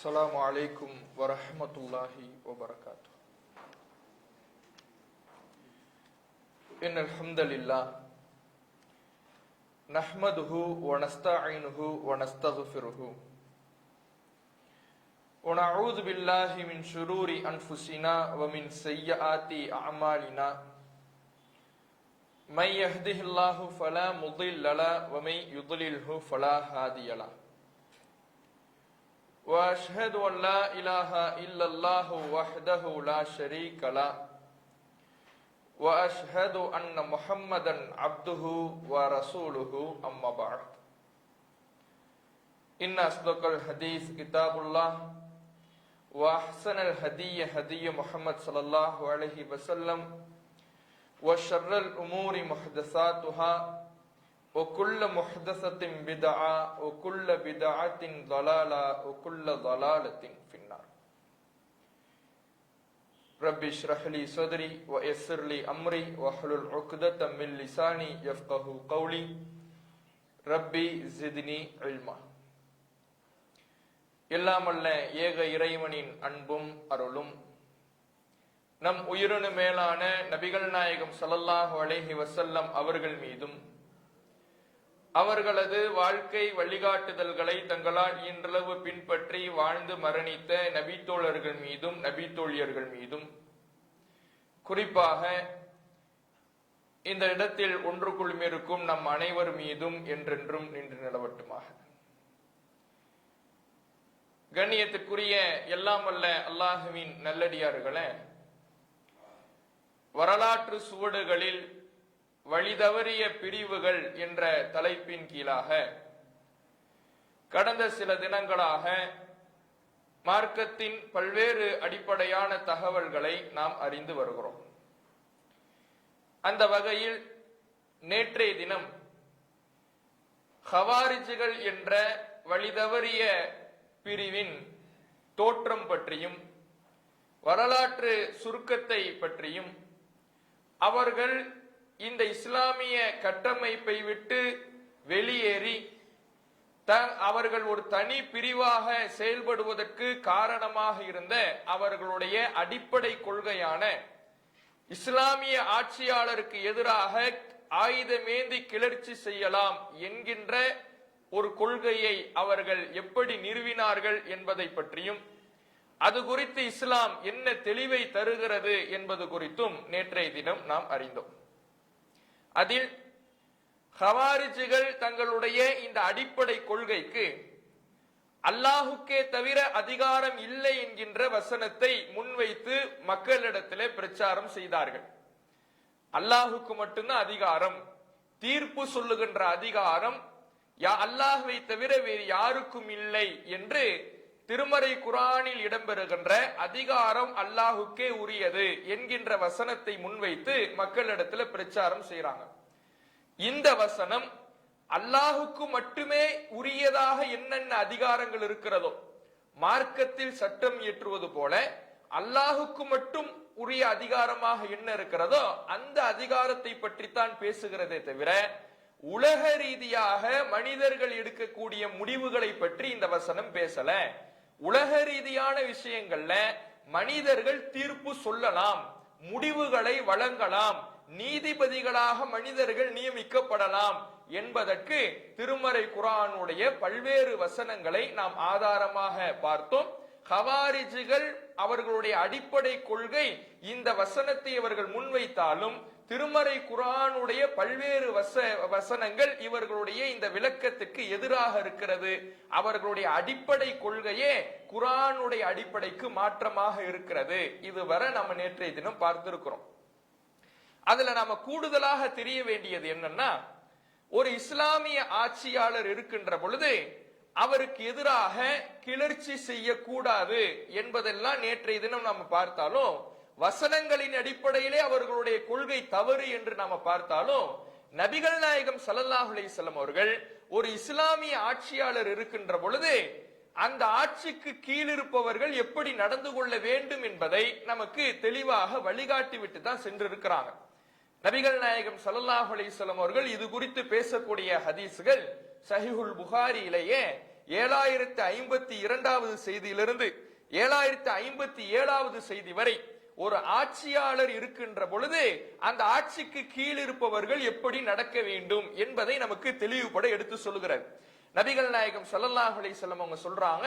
السلام عليكم ورحمة الله وبركاته. إن الحمد لله نحمده ونستعينه ونستغفره ونعوذ بالله من شرور أنفسنا ومن سيئات أعمالنا من يهده الله فلا مضل له ومن يضلله فلا هادي له وأشهد أن لا إله إلا الله وحده لا شريك له وأشهد أن محمدا عبده ورسوله أما بعد إن أصدق الحديث كتاب الله وأحسن الهدي هدي محمد صلى الله عليه وسلم وشر الأمور محدثاتها وكل محدثة بدعة وكل بدعة ضلالة وكل ضلالة في النار. رب اشرح لي صدري ويسر لي أمري واحلل عقدة من لساني يفقهوا قولي ربي زدني علما. எல்லாமல்ல ஏக இறைவனின் அன்பும் அருளும் நம் உயிரினு மேலான நபிகள் நாயகம் ஸல்லல்லாஹு அலைஹி வஸல்லம் அவர்கள் மீதும் அவர்களது வாழ்க்கை வழிகாட்டுதல்களை தங்களால் இன்றளவு பின்பற்றி வாழ்ந்து மரணித்த நபித்தோழர்கள் மீதும் நபித்தோழியர்கள் மீதும் குறிப்பாக இந்த இடத்தில் ஒன்று குழுமிருக்கும் நம் அனைவர் மீதும் என்றென்றும் நின்று நிலவட்டுமாக. கண்ணியத்திற்குரிய எல்லாம் வல்ல அல்லாஹுவின் நல்லடியார்களே, வரலாற்று சுவடுகளில் வழிதவறிய பிரிவுகள் என்ற தலைப்பின் கீழாக கடந்த சில தினங்களாக மார்க்கத்தின் பல்வேறு அடிப்படையான தகவல்களை நாம் அறிந்து வருகிறோம். அந்த வகையில் நேற்றைய தினம் ஹவாரிஜிகள் என்ற வழிதவறிய பிரிவின் தோற்றம் பற்றியும் வரலாற்று சுருக்கத்தை பற்றியும் அவர்கள் இந்த இஸ்லாமிய கட்டமைப்பை விட்டு வெளியேறி அவர்கள் ஒரு தனி பிரிவாக செயல்படுவதற்கு காரணமாக இருந்த அவர்களுடைய அடிப்படை கொள்கையான இஸ்லாமிய ஆட்சியாளருக்கு எதிராக ஆயுதமேந்தி கிளர்ச்சி செய்யலாம் என்கின்ற ஒரு கொள்கையை அவர்கள் எப்படி நிறுவினார்கள் என்பதை பற்றியும் அது குறித்து இஸ்லாம் என்ன தெளிவை தருகிறது என்பது குறித்தும் நேற்றைய தினம் நாம் அறிந்தோம். அதில் ஹவாரிஜிகள் தங்களுடைய இந்த அடிப்படை கொள்கைக்கு அல்லாஹுக்கே தவிர அதிகாரம் இல்லை என்கின்ற வசனத்தை முன்வைத்து மக்களிடத்திலே பிரச்சாரம் செய்தார்கள். அல்லாஹுக்கு மட்டும்தான் அதிகாரம், தீர்ப்பு சொல்லுகின்ற அதிகாரம் அல்லாஹுவை தவிர வேறு யாருக்கும் இல்லை என்று திருமறை குர்ஆனில் இடம்பெறுகின்ற அதிகாரம் அல்லாஹுக்கே உரியது என்கின்ற வசனத்தை முன்வைத்து மக்களிடத்துல பிரச்சாரம் செய்யறாங்க. இந்த வசனம் அல்லாஹுக்கு மட்டுமே உரியதாக என்னென்ன அதிகாரங்கள் இருக்கிறதோ, மார்க்கத்தில் சட்டம் இயற்றுவது போல அல்லாஹுக்கு மட்டும் உரிய அதிகாரமாக என்ன இருக்கிறதோ அந்த அதிகாரத்தை பற்றித்தான் பேசுகிறதே தவிர உலக ரீதியாக மனிதர்கள் எடுக்கக்கூடிய முடிவுகளை பற்றி இந்த வசனம் பேசல. உலக ரீதியான விஷயங்கள்ல மனிதர்கள் தீர்ப்பு சொல்லலாம், முடிவுகளை வழங்கலாம், நீதிபதிகளாக மனிதர்கள் நியமிக்கப்படலாம் என்பதற்கு திருமறை குர்ஆனுடைய பல்வேறு வசனங்களை நாம் ஆதாரமாக பார்த்தோம். ஹவாரிஜிகள் அவர்களுடைய அடிப்படை கொள்கை இந்த வசனத்தை அவர்கள் முன்வைத்தாலும் திருமறை குர்ஆனுடைய பல்வேறு வசனங்கள் இவர்களுடைய இந்த விளக்கத்துக்கு எதிராக இருக்கிறது. அவர்களுடைய அடிப்படை கொள்கையே குர்ஆனுடைய அடிப்படைக்கு மாற்றமாக இருக்கிறது. இதுவரை நம்ம நேற்றைய தினம் பார்த்திருக்கிறோம். அதுல நாம கூடுதலாக தெரிய வேண்டியது என்னன்னா, ஒரு இஸ்லாமிய ஆட்சியாளர் இருக்கின்ற பொழுது அவருக்கு எதிராக கிளர்ச்சி செய்யக்கூடாது என்பதெல்லாம் நேற்றைய தினம் நாம பார்த்தாலும், வசனங்களின் அடிப்படையிலே அவர்களுடைய கொள்கை தவறு என்று நாம பார்த்தாலும், நபிகள் நாயகம் ஸல்லல்லாஹு அலைஹி வஸல்லம் அவர்கள் ஒரு இஸ்லாமிய ஆட்சியாளர் இருக்கின்ற பொழுது அந்த ஆட்சிக்கு கீழிருப்பவர்கள் எப்படி நடந்து கொள்ள வேண்டும் என்பதை நமக்கு தெளிவாக வழிகாட்டி விட்டு தான் சென்றிருக்கிறாங்க. நபிகள் நாயகம் ஸல்லல்லாஹு அலைஹி வஸல்லம் அவர்கள் இது குறித்து பேசக்கூடிய ஹதீஸ்கள் சஹீஹுல் புகாரியிலேயே 7052வது செய்தியிலிருந்து 7057வது செய்தி வரை ஒரு ஆட்சியாளர் இருக்கின்ற பொழுது அந்த ஆட்சிக்கு கீழ் இருப்பவர்கள் எப்படி நடக்க வேண்டும் என்பதை நமக்கு தெளிவுபட எடுத்து சொல்லுகிறார். நபிகள் நாயகம் ஸல்லல்லாஹு அலைஹி வஸல்லம் அவங்க சொல்றாங்க,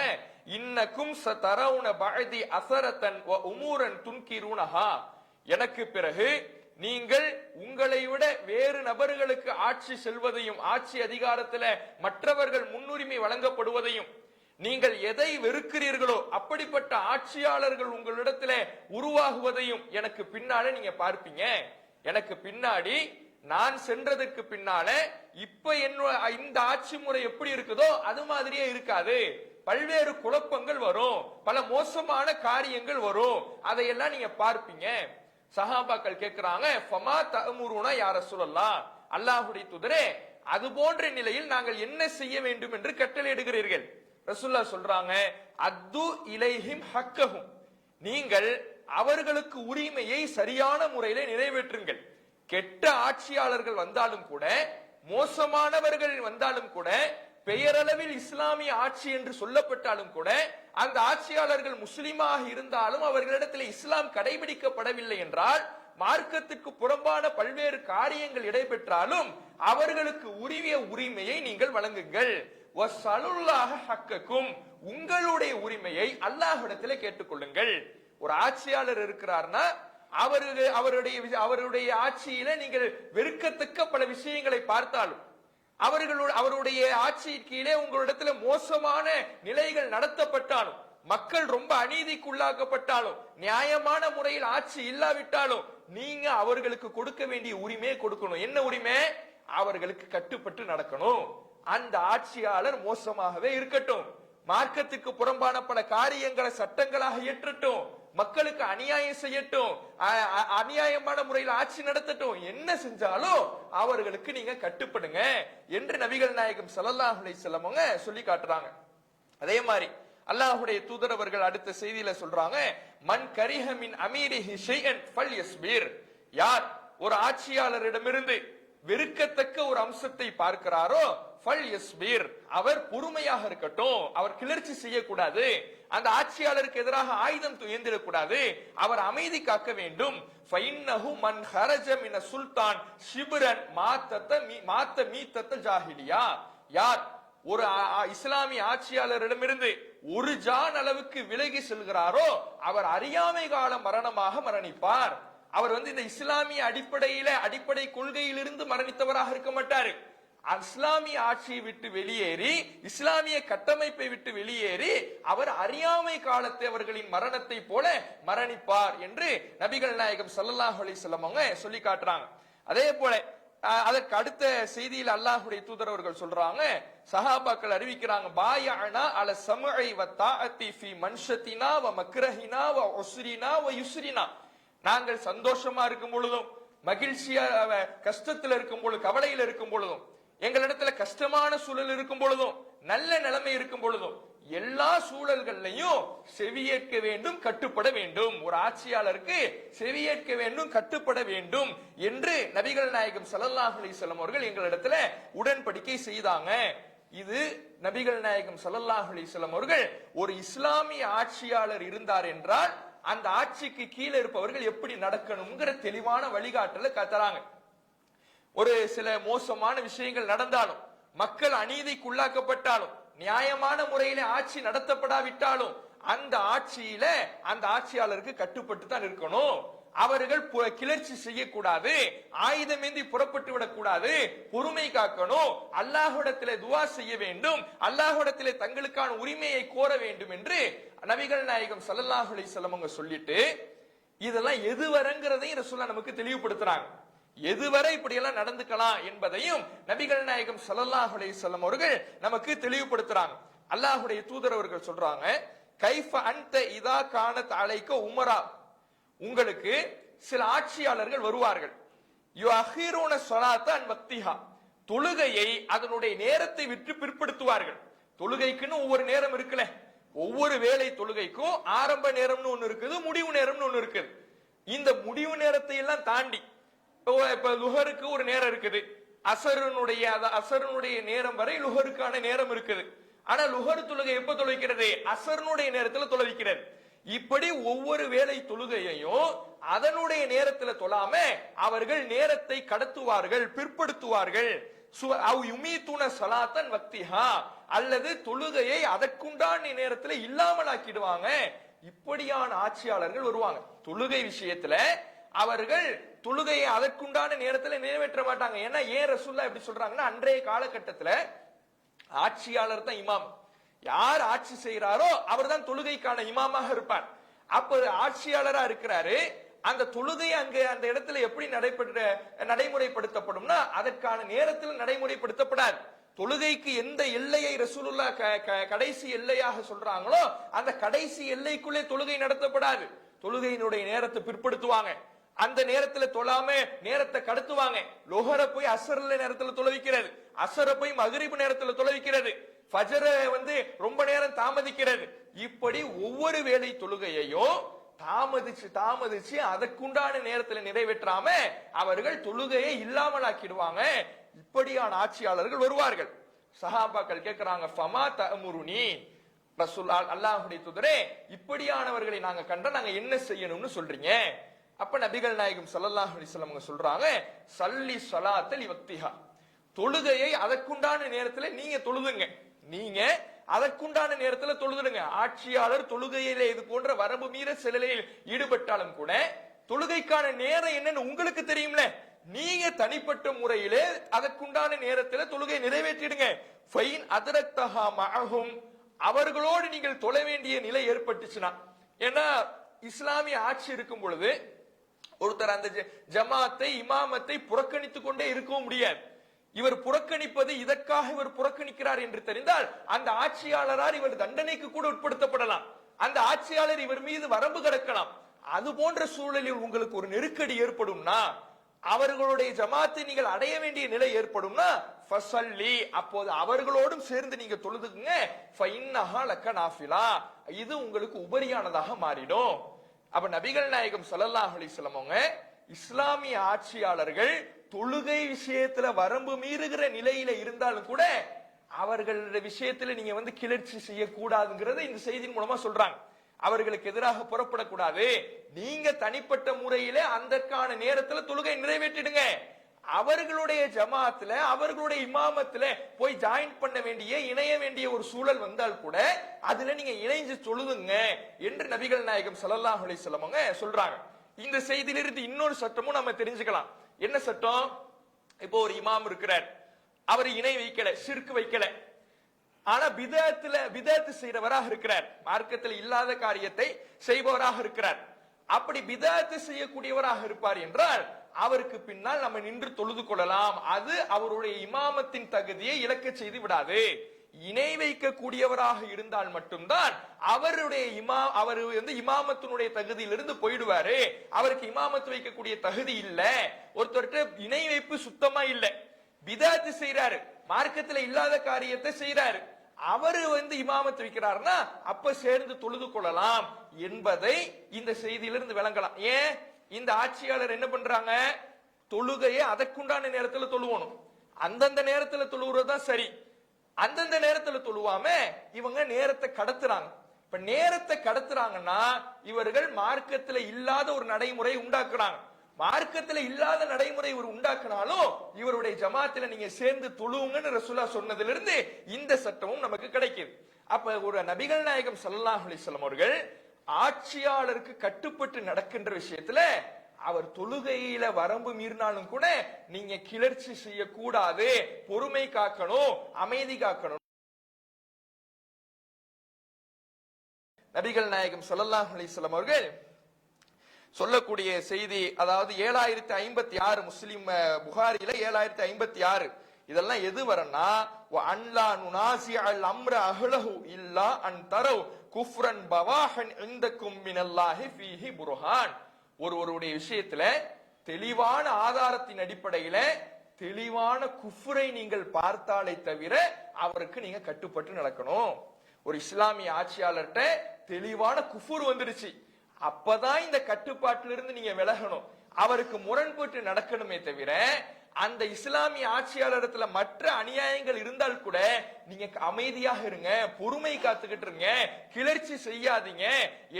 இன்னக்கும் சதரவுன பஅதி அஸரத்தன் வ உமூரன் துன்கிருனஹா, எனக்கு பிறகு நீங்கள் உங்களை விட வேறு நபர்களுக்கு ஆட்சி செல்வதையும் ஆட்சி அதிகாரத்துல மற்றவர்கள் முன்னுரிமை வழங்கப்படுவதையும் நீங்கள் எதை வெறுக்கிறீர்களோ அப்படிப்பட்ட ஆட்சியாளர்கள் உங்களிடத்துல உருவாகுவதையும் எனக்கு பின்னால நீங்க பார்ப்பீங்க. எனக்கு பின்னாடி நான் சென்றதற்கு பின்னால இப்ப இந்த ஆட்சி முறை எப்படி இருக்குதோ அது மாதிரியே இருக்காது. பல்வேறு குழப்பங்கள் வரும், பல மோசமான காரியங்கள் வரும், அதையெல்லாம் நீங்க பார்ப்பீங்க. சஹாபாக்கள் கேட்கிறாங்க, ஃபமா தஅமுருனா யா ரசூலல்லாஹ், அல்லாஹ்வுடைய தூதரே அது போன்ற நிலையில் நாங்கள் என்ன செய்ய வேண்டும் என்று கட்டளையிடுகிறீர்கள்? ரசூலுல்லாஹ் சொல்றாங்க, அத்து இலைஹிம் ஹக்கஹும், நீங்கள் அவர்களுக்கு உரிமையை சரியான முறையில நிறைவேற்றுங்கள். கெட்ட ஆட்சியாளர்கள் வந்தாலும் கூட, மோசமானவர்கள் வந்தாலும் கூட, பெயரளவில் இஸ்லாமிய ஆட்சி என்று சொல்லப்பட்டாலும் கூட, அந்த ஆட்சியாளர்கள் முஸ்லிமாக இருந்தாலும் அவர்களிடத்தில் இஸ்லாம் கடைபிடிக்கப்படவில்லை என்றால், மார்க்கத்துக்கு புறம்பான பல்வேறு காரியங்கள் இடைபெற்றாலும் அவர்களுக்கு உரிய உரிமையை நீங்கள் வழங்குங்கள். வஸலுல்லாஹ ஹக்கக்கும், உங்களுடைய உரிமையை அல்லாஹ்விடத்தில் கேட்டுக்கொள்ளுங்கள். ஒரு ஆட்சியாளர் இருக்கிறார்னா அவருடைய ஆட்சியில நீங்கள் வெறுக்கத்தக்க பல விஷயங்களை பார்த்தாலும், அவருடைய ஆட்சியின் கீழே உங்களிடத்துல மோசமான நிலைகள் நடத்தப்பட்டாலும், மக்கள் ரொம்ப அநீதிக்குள்ளாக்கப்பட்டாலும், நியாயமான முறையில் ஆட்சி இல்லாவிட்டாலும் நீங்க அவர்களுக்கு கொடுக்க வேண்டிய உரிமையை கொடுக்கணும். என்ன உரிமை? அவர்களுக்கு கட்டுப்பட்டு நடக்கணும். அந்த ஆட்சியாளர் மோசமாகவே இருக்கட்டும், மார்க்கத்துக்கு புறம்பான பல காரியங்களை சட்டங்களாக இயற்றட்டும், மக்களுக்கு அநியாயம் செய்யட்டும், அநியாயமான முறையில் ஆட்சி நடத்தட்டும், என்ன செஞ்சாலும் அவர்களுக்கு நீங்க கட்டுப்படுங்க என்று நபிகள் நாயகம் ஸல்லல்லாஹு அலைஹி வஸல்லம் சொல்லி காட்டுறாங்க. அதே மாதிரி அல்லாஹ்வுடைய தூதர் அவர்கள் அடுத்த செய்தியில சொல்றாங்க, மன் கரிஹ மின் அமீரிஹி ஷைஅன் ஃபல்யஸ்பிர், யார் ஒரு ஆட்சியாளரிடமிருந்து வெறுக்கத்தக்க ஒரு அம்சத்தை பார்க்கிறாரோ ஃபல்யஸ்பிர், அவர் பொறுமையாக இருக்கட்டும், அவர் கிளர்ச்சி செய்யக்கூடாது, அந்த ஆட்சியாளருக்கு எதிராக ஆயுதம் ஏந்திடக்கூடாது, அவர் அமைதி காக்க வேண்டும். ஃபைன்னஹு மன் ஹரஜ மின சுல்தான் ஷிப்ரன் மாத்த மீத்தத்த ஜாஹிலியா, யார் ஒரு இஸ்லாமிய ஆட்சியாளரிடமிருந்து ஒரு ஜான் அளவுக்கு விலகி செல்கிறாரோ அவர் அறியாமை கால மரணமாக மரணிப்பார். அவர் இந்த இஸ்லாமிய அடிப்படை கொள்கையிலிருந்து மரணித்தவராக இருக்க மாட்டாரு. இஸ்லாமிய ஆட்சியை விட்டு வெளியேறி, இஸ்லாமிய கட்டமைப்பை விட்டு வெளியேறி அவர் அறியாமை காலத்தை அவர்களின் மரணத்தை போல மரணிப்பார் என்று நபிகள் நாயகம் ஸல்லல்லாஹு அலைஹி வஸல்லம் சொல்லி காட்டுறாங்க. அதே போல அதற்கு அடுத்த செய்தியில் அல்லாஹ்வுடைய தூதர் அவர்கள் சொல்றாங்க, சஹாபாக்கள் அறிவிக்கிறாங்க, பாயஅனா அல ஸம்இ வ தாஅத்தி ஃபீ மன்ஷத்தினா வ மக்ரஹினா வ உஸ்ரினா வ யுஸ்ரினா, நாங்கள் சந்தோஷமா இருக்கும் பொழுதும், மகிழ்ச்சியா கஷ்டத்தில் இருக்கும் பொழுது, கவலையில் இருக்கும் பொழுதும், எங்களிடத்துல கஷ்டமான சூழல் இருக்கும் பொழுதும், நல்ல நிலைமை இருக்கும் பொழுதும், எல்லா சூழல்கள்லையும் செவியேற்க வேண்டும், கட்டுப்பட வேண்டும். ஒரு ஆட்சியாளருக்கு செவியேற்க வேண்டும், கட்டுப்பட வேண்டும் என்று நபிகள் நாயகம் ஸல்லல்லாஹு அலைஹி வஸல்லம் அவர்கள் எங்களிடத்துல உடன்படிக்கை செய்தாங்க. இது நபிகள் நாயகம் ஸல்லல்லாஹு அலைஹி வஸல்லம் அவர்கள் ஒரு இஸ்லாமிய ஆட்சியாளர் இருந்தார் என்றால் அந்த ஆட்சிக்கு கீழே இருப்பவர்கள் எப்படி நடக்கணுங்கிற தெளிவான வழிகாட்டல கத்தறாங்க. ஒரு சில மோசமான விஷயங்கள் நடந்தாலும், மக்கள் அநீதிக்குள்ளாக்கப்பட்டாலும், நியாயமான முறையில ஆட்சி நடத்தப்படாவிட்டாலும் அந்த ஆட்சியில அந்த ஆட்சியாளருக்கு கட்டுப்பட்டு தான் இருக்கணும். அவர்கள் கிளர்ச்சி செய்யக்கூடாது, ஆயுதமேந்தி புறப்பட்டு விடக்கூடாது, பொறுமை காக்கணும், அல்லாஹ்விடத்திலே துஆ செய்ய வேண்டும், அல்லாஹ்விடத்திலே தங்களுக்கான உரிமையை கோர வேண்டும் என்று நபிகள் நாயகம் ஸல்லல்லாஹு அலைஹி வஸல்லம் சொல்லிட்டு, இதெல்லாம் எதுவரைங்கிறதையும் ரசூலுல்லாஹ் நமக்கு தெளிவுபடுத்துறாங்க. எதுவரை இப்படி எல்லாம் நடந்துக்கலாம் என்பதையும் நபிகள் நாயகம் ஸல்லல்லாஹு அலைஹி வஸல்லம் அவர்கள் நமக்கு தெளிவுபடுத்துறாங்க. அல்லாஹ்வுடைய தூதர் அவர்கள் சொல்றாங்க, கைஃப அன்த இதா கானத் அலைக உமரா, உங்களுக்கு சில ஆட்சியாளர்கள் வருவார்கள், யுஅஹிருன ஸலாத்த அன் வக்திஹா, தொழுகையை அதனுடைய நேரத்தை விட்டு பிற்படுத்துவார்கள். தொழுகைக்குன்னு ஒவ்வொரு நேரம் இருக்குல்ல, ஒவ்வொரு வேளை தொழுகைக்கும் ஆரம்ப நேரம்னு ஒண்ணு இருக்குது, முடிவு நேரம்னு ஒண்ணு இருக்குது. இந்த முடிவு நேரத்தை எல்லாம் தாண்டி இப்ப லுஹருக்கு ஒரு நேரம் இருக்குது, அசருனுடைய நேரம் வரை லுஹருக்கான நேரம் இருக்குது. ஆனா லுஹர் தொழுகை எப்ப தொழுகிறது? அசர்னுடைய நேரத்துல தொழுவிக்கிறது. இப்படி ஒவ்வொரு வேளை தொழுகையையும் அதனுடைய நேரத்துல தொழாம அவர்கள் நேரத்தை கடத்துவார்கள், பிற்படுத்துவார்கள். சலாத்தன் வக்திஹா, அல்லது தொழுகையை அதற்குண்டான நேரத்துல இல்லாமல் ஆக்கிடுவாங்க. இப்படியான ஆட்சியாளர்கள் வருவாங்க. தொழுகை விஷயத்துல அவர்கள் தொழுகையை அதற்குண்டான நேரத்துல நிறைவேற்ற மாட்டாங்க. ஏன்னா ஏன் ரசூலுல்லாஹ் எப்படி சொல்றாங்கன்னா, அன்றைய காலகட்டத்துல ஆட்சியாளர் தான் இமாம். யார் ஆட்சி செய்யறாரோ அவர் தான் தொழுகைக்கான இமாமாக இருப்பார். அப்ப ஆட்சியாளரா இருக்கிறாரு. அந்த தொழுகை அங்க அந்த இடத்துல எப்படி நடைமுறைப்படுத்தப்படும்னா அதற்கான நேரத்தில் நடைமுறைப்படுத்தப்படாது. தொழுகைக்கு எந்த எல்லையை ரசூலுல்லாஹ் கடைசி எல்லையாக சொல்றாங்களோ அந்த கடைசி எல்லைக்குள்ளே தொழுகை நடத்தப்படாது. தொழுகையினுடைய நேரத்தை பிற்படுத்துவாங்க. அந்த நேரத்துல தொழாம நேரத்தை கடத்துவாங்க. லொஹர போய் அசர்ல நேரத்துல தொலைவிக்கிறது, அசர போய் மகரிபு நேரத்துல தொலைவிக்கிறது, ஃபஜ்ர ரொம்ப நேரம் தாமதிக்கிறது. இப்படி ஒவ்வொரு வேளை தொழுகையையும் தாமதிச்சு அதற்குண்டான நேரத்தில் நிறைவேற்றாம அவர்கள் தொழுகையை இல்லாமல் ஆக்கிடுவாங்க. இப்படியான ஆட்சியாளர்கள் வருவார்கள். சஹாபாக்கள் கேட்கிறாங்க, ஃபமா தஅமுருனி, ரசூல் அல்லாஹ்வுடைய தூதரே இப்படியானவர்களை நாங்க கண்டா நாங்க என்ன செய்யணும்னு சொல்றீங்க? அப்ப நபிகள் நாயகம் ஸல்லல்லாஹு அலைஹி வஸல்லம் சொல்றாங்க, சல்லி ஸலாத்தல் வக்திஹா, தொழுகையை அதற்குண்டான நேரத்துல நீங்க தொழுதுங்க, நீங்க அதற்குண்டான நேரத்துல தொழுதுடுங்க. ஆட்சியாளர் தொழுகையிலே இது போன்ற வரம்பு மீற செயலில் ஈடுபட்டாலும் கூட தொழுகைக்கான நேரம் என்னன்னு உங்களுக்கு தெரியும்ல, நீங்க தனிப்பட்ட முறையிலே அதற்குண்டான நேரத்துல தொழுகை நிறைவேற்றிடுங்க. ஃபைன் அதரக்தஹா மஅஹும், அவர்களோடு நீங்கள் தொழ வேண்டிய நிலை ஏற்பட்டுச்சுன்னா. ஏன்னா இஸ்லாமிய ஆட்சி இருக்கும் பொழுது ஒருத்தர் அந்த ஜமாத்தை இமாமத்தை புறக்கணித்துக் கொண்டே இருக்கவும் முடியாது. இவர் புறக்கணிப்பது இதற்காக இவர் புறக்கணிக்கிறார் என்று தெரிந்தால் அந்த ஆட்சியாளரால் இவர் தண்டனைக்கு கூட உட்படுத்தப்படலாம். அந்த ஆட்சியாளர் இவர் மீது வரம்பு கடக்கலாம். அது போன்ற சூழலில் உங்களுக்கு ஒரு நெருக்கடி ஏற்படும்னா, அவர்களுடைய ஜமாத்தை நீங்கள் அடைய வேண்டிய நிலை ஏற்படும்னா ஃபஸல்லி, அப்போது அவர்களோடும் சேர்ந்து நீங்க தொழுதுங்க. ஃபஇன்னஹா லக நாஃபிலா, இது உங்களுக்கு உபரியானதாக மாறிடும். அப்ப நபிகள் நாயகம் ஸல்லல்லாஹு அலைஹி வஸல்லம் இஸ்லாமிய ஆட்சியாளர்கள் தொழுகை விஷயத்துல வரம்பு மீறுகிற நிலையில இருந்தாலும் கூட அவர்களுடைய விஷயத்துல நீங்க கிளர்ச்சி செய்யக்கூடாதுங்கிறத இந்த செய்தியின் மூலமா சொல்றாங்க. அவர்களுக்கு எதிராக புறப்படக்கூடாது. நீங்க தனிப்பட்ட முறையில அதற்கான நேரத்துல தொழுகை நிறைவேற்றிடுங்க. அவர்களுடைய ஜமாத்துல அவர்களுடைய இமாமத்துல போய் ஜாயின் பண்ண வேண்டிய இணைய வேண்டிய ஒரு சூழல் வந்தால் கூட அதுல நீங்க இணைஞ்சு தொழுதுங்க என்று நபிகள் நாயகம் ஸல்லல்லாஹு அலைஹி வஸல்லம் சொல்றாங்க. இந்த செய்தியிலிருந்து இன்னொரு சட்டமும் நம்ம தெரிஞ்சுக்கலாம். என்ன சட்டம்? இப்போ ஒரு இமாம் இருக்கிறார், அவர் இணை வைக்கல, ஷிர்க் வைக்கல, ஆனா பிதஅத் செய்றவராக இருக்கிறார், மார்க்கத்தில் இல்லாத காரியத்தை செய்பவராக இருக்கிறார். அப்படி பிதஅத் செய்யக்கூடியவராக இருப்பார் என்றால் அவருக்கு பின்னால் நம்ம நின்று தொழுது கொள்ளலாம். அது அவருடைய இமாமத்தின் தகுதியை இழக்க செய்து விடாது. இணை வைக்கக்கூடியவராக இருந்தால் மட்டும்தான் அவருடைய அவர் இமாமத்தினுடைய தகுதியிலிருந்து போயிடுவாரு. அவருக்கு இமாமத்து வைக்கக்கூடிய தகுதி இல்ல. ஒருத்தர்கிட்ட இணை வைப்பு சுத்தமா இல்ல, பிதஅத் செய்யறாரு, மார்க்கத்துல இல்லாத காரியத்தை செய்யறாரு, அவரு இமாமத்து வைக்கிறாருன்னா அப்ப சேர்ந்து தொழுது கொள்ளலாம் என்பதை இந்த செய்தியிலிருந்து விளங்கலாம். ஏன் இந்த ஆட்சியாளர் என்ன பண்றாங்க? தொழுகையை அதற்குண்டான நேரத்துல தொழுவணும், அந்தந்த நேரத்துல தொழுவுறதுதான் சரி. அந்தந்த நேரத்துல தொழுவாம இவங்க நேரத்தை கடத்துறாங்க. இப்ப நேரத்தை கடத்துறாங்கன்னா இவர்கள் மார்க்கத்துல இல்லாத ஒரு நடைமுறை உண்டாக்குறாங்க. மார்க்கத்துல இல்லாத நடைமுறை இவர் உண்டாக்குனாலும் இவருடைய ஜமாத்துல நீங்க சேர்ந்து தொழுவுங்கன்னு ரசூலுல்லாஹ் சொன்னதிலிருந்து இந்த சட்டமும் நமக்கு கிடைக்குது. அப்ப ஒரு நபிகள் நாயகம் ஸல்லல்லாஹு அலைஹி வஸல்லம் அவர்கள் ஆட்சியாளருக்கு கட்டுப்பட்டு நடக்கின்ற விஷயத்துல அவர் தொழுகையில வரம்பு மீறினாலும் கூட நீங்க கிளர்ச்சி செய்யக்கூடாது, பொறுமை காக்கணும், அமைதி காக்கணும். நபிகள் நாயகம் ஸல்லல்லாஹு அலைஹி வஸல்லம் அவர்கள் சொல்லக்கூடிய செய்தி, அதாவது 7056 முஸ்லிம் புகாரில 7056, இதெல்லாம் எது வரனா அன்லா நுனாசிஅல் அம்ர அஹ்லஹு இல்லா அன் தரவ் குஃப்ரன் பவாஹன் இந்தக்கும் மினல்லாஹி ஃபீஹி புர்ஹான். ஒருவருடைய விஷயத்துல தெளிவான ஆதாரத்தின் அடிப்படையில தெளிவான குஃப்ரை நீங்கள் பார்த்தாலே தவிர அவருக்கு நீங்க கட்டுப்பட்டு நடக்கணும். ஒரு இஸ்லாமிய ஆட்சியாளர்கிட்ட தெளிவான குஃபுர் வந்துருச்சு, அப்பதான் இந்த கட்டுப்பாட்டிலிருந்து நீங்க விலகணும். அவருக்கு முரண்பட்டு நடக்கணுமே தவிர அந்த இஸ்லாமிய ஆட்சியாளரிடத்துல மற்ற அநியாயங்கள் இருந்தால் கூட நீங்க அமைதியாக இருங்க, பொறுமை காத்துக்கிட்டு இருங்க, கிளர்ச்சி செய்யாதீங்க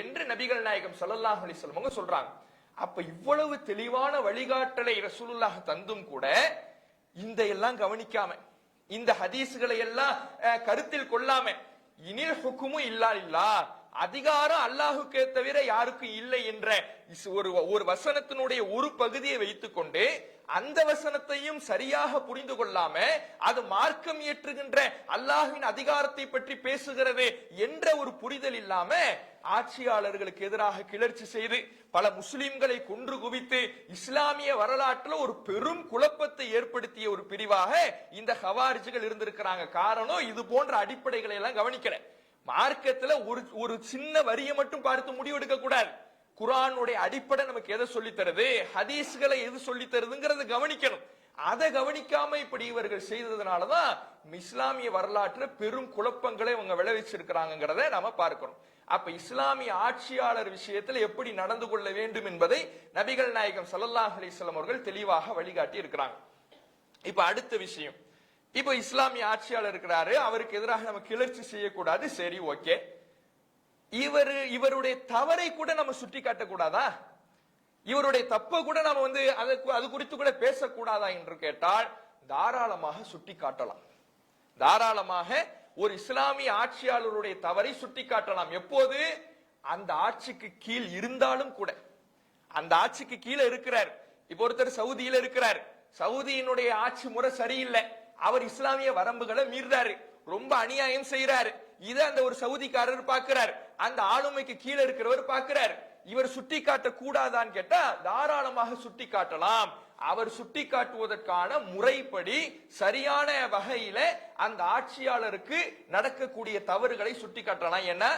என்று நபிகள் நாயகம் ஸல்லல்லாஹு அலைஹி வஸல்லம் சொல்றாங்க. அப்ப இவ்வளவு தெளிவான வழிகாட்டலை ரசூலுல்லாஹ் தந்தும் கூட இந்த எல்லாம் கவனிக்காம, இந்த ஹதீஸ்களை எல்லாம் கருத்தில் கொள்ளாம, இனில் ஹுக்குமு இல்லா லில்லாஹ், அதிகாரம் அல்லாஹுக்கே தவிர யாருக்கும் இல்லை என்ற ஒரு வசனத்தினுடைய ஒரு பகுதியை வைத்துக்கொண்டு அந்த வசனத்தையும் சரியாக புரிந்து கொள்ளாம அது மார்க்கம் ஏற்றுகின்ற அல்லாஹ்வின் அதிகாரத்தை பற்றி பேசுகிறது என்ற ஒரு புரிதல் இல்லாம ஆட்சியாளர்களுக்கு எதிராக கிளர்ச்சி செய்து பல முஸ்லிம்களை கொன்று குவித்து இஸ்லாமிய வரலாற்றில் ஒரு பெரும் குழப்பத்தை ஏற்படுத்திய ஒரு பிரிவாக இந்த ஹவாரிஜிகள் இருந்திருக்கிறாங்க. காரணம் இது போன்ற அடிப்படைகளை எல்லாம் கவனிக்கல. மார்க்கத்துல ஒரு சின்ன வரியை மட்டும் பார்த்து முடிவெடுக்க கூடாது. குர்ஆனுடைய அடிப்படை நமக்கு எதை சொல்லி தருது, ஹதீஸ்களை எது சொல்லி தருதுங்கிறத கவனிக்கணும். அதை கவனிக்காம இப்படி இவர்கள் செய்ததுனாலதான் இஸ்லாமிய வரலாற்றுல பெரும் குழப்பங்களை இவங்க விளைவிச்சிருக்கிறாங்கிறத நாம பார்க்கணும். அப்ப இஸ்லாமிய ஆட்சியாளர் விஷயத்தில் எப்படி நடந்து கொள்ள வேண்டும் என்பதை நபிகள் நாயகம் ஸல்லல்லாஹு அலைஹி வஸல்லம் அவர்கள் தெளிவாக வழிகாட்டி இருக்கிறாங்க. இப்ப அடுத்த விஷயம், இப்ப இஸ்லாமிய ஆட்சியாளர் இருக்கிறாரு, அவருக்கு எதிராக நம்ம கிளர்ச்சி செய்யக்கூடாது, சரி ஓகே. இவருடைய தவறை கூட நம்ம சுட்டி காட்டக்கூடாதா? இவருடைய தப்ப கூட நம்ம அது குறித்து கூட பேசக்கூடாதா என்று கேட்டால் தாராளமாக சுட்டி காட்டலாம். தாராளமாக ஒரு இஸ்லாமிய ஆட்சியாளருடைய தவறை சுட்டி காட்டலாம். எப்போது? அந்த ஆட்சிக்கு கீழ் இருந்தாலும் கூட. அந்த ஆட்சிக்கு கீழே இருக்கிறார். இப்ப ஒருத்தர் சவுதியில இருக்கிறார், சவுதியினுடைய ஆட்சி முறை சரியில்லை, அவர் இஸ்லாமிய வரம்புகளை மீறாரு, ரொம்ப அநியாயம் செய்யறாரு. இதை அந்த ஒரு சவுதிக்காரர் பார்க்கிறார், அந்த ஆளுமைக்கு கீழே இருக்கிறவர் பார்க்கிறார். இவர் சுட்டி காட்ட கூடாதான்னு கேட்டா தாராளமாக சுட்டி காட்டலாம். அவர் சுட்டி காட்டுவதற்கான முறைப்படி சரியான வகையில அந்த ஆட்சியாளருக்கு நடக்கக்கூடிய தவறுகளை சுட்டி காட்டலாம். ஏன்னா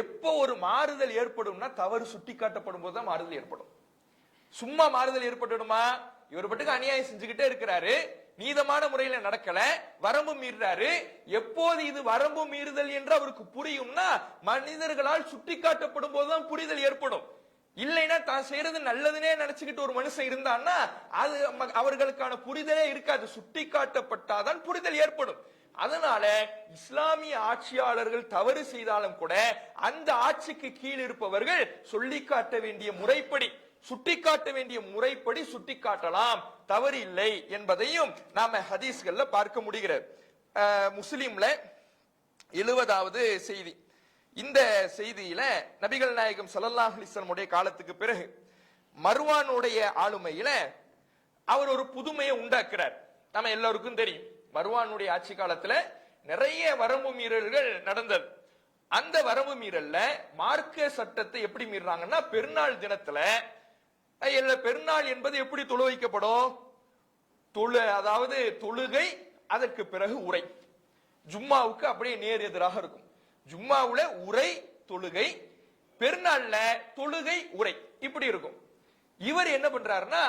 எப்போ ஒரு மாறுதல் ஏற்படும்னா தவறு சுட்டி காட்டப்படும் போதுதான் மாறுதல் ஏற்படும். சும்மா மாறுதல் ஏற்பட்டுடுமா? இவர் பட்டுக்கு அநியாயம் செஞ்சுக்கிட்டே இருக்கிறாரு, நீதமான முறையில நடக்கல, வரம்பு மீறாரு. எப்போது இது வரம்பு மீறுதல் என்று அவருக்கு புரியும்னா மனிதர்களால் சுட்டி காட்டப்படும் போதுதான் புரிதல் ஏற்படும். இல்லைன்னா தான் செய்யறது நல்லதுன்னே நினைச்சுக்கிட்டு ஒரு மனுஷன் இருந்தான்னா அது அவர்களுக்கான புரிதலே இருக்காது. சுட்டி காட்டப்பட்டாதான் புரிதல் ஏற்படும். அதனால இஸ்லாமிய ஆட்சியாளர்கள் தவறு செய்தாலும் கூட அந்த ஆட்சிக்கு கீழ் இருப்பவர்கள் சொல்லி காட்ட வேண்டிய முறைப்படி, சுட்டிக்காட்ட வேண்டிய முறைப்படி சுட்டிக்காட்டலாம், தவறு இல்லை என்பதையும் நாம ஹதீஸ்கள்ல பார்க்க முடிகிறது. முஸ்லிம்ல 70வது செய்தி. இந்த செய்தியில நபிகள் நாயகம் ஸல்லல்லாஹு அலைஹி வஸல்லம் உடைய காலத்துக்கு பிறகு மர்வானுடைய ஆளுமையில அவர் ஒரு புதுமையை உண்டாக்குறார். நம்ம எல்லாருக்கும் தெரியும், மர்வானுடைய ஆட்சி காலத்துல நிறைய வரம்பு மீறல்கள் நடந்தது. அந்த வரம்பு மீறல்ல மார்க்க சட்டத்தை எப்படி மீறாங்கன்னா, பெருநாள் தினத்துல பெருநாள் என்பது எப்படி தொழு வைக்கப்படும்? அதாவது தொழுகை, அதற்கு பிறகு உரை. ஜும்மாவுக்கு அப்படியே நேர் எதிராக இருக்கும். ஜும்மாவுல உரை தொழுகை, பெருநாள்ல தொழுகை உரை, இப்படி இருக்கும். இவர் என்ன பண்றாருன்னா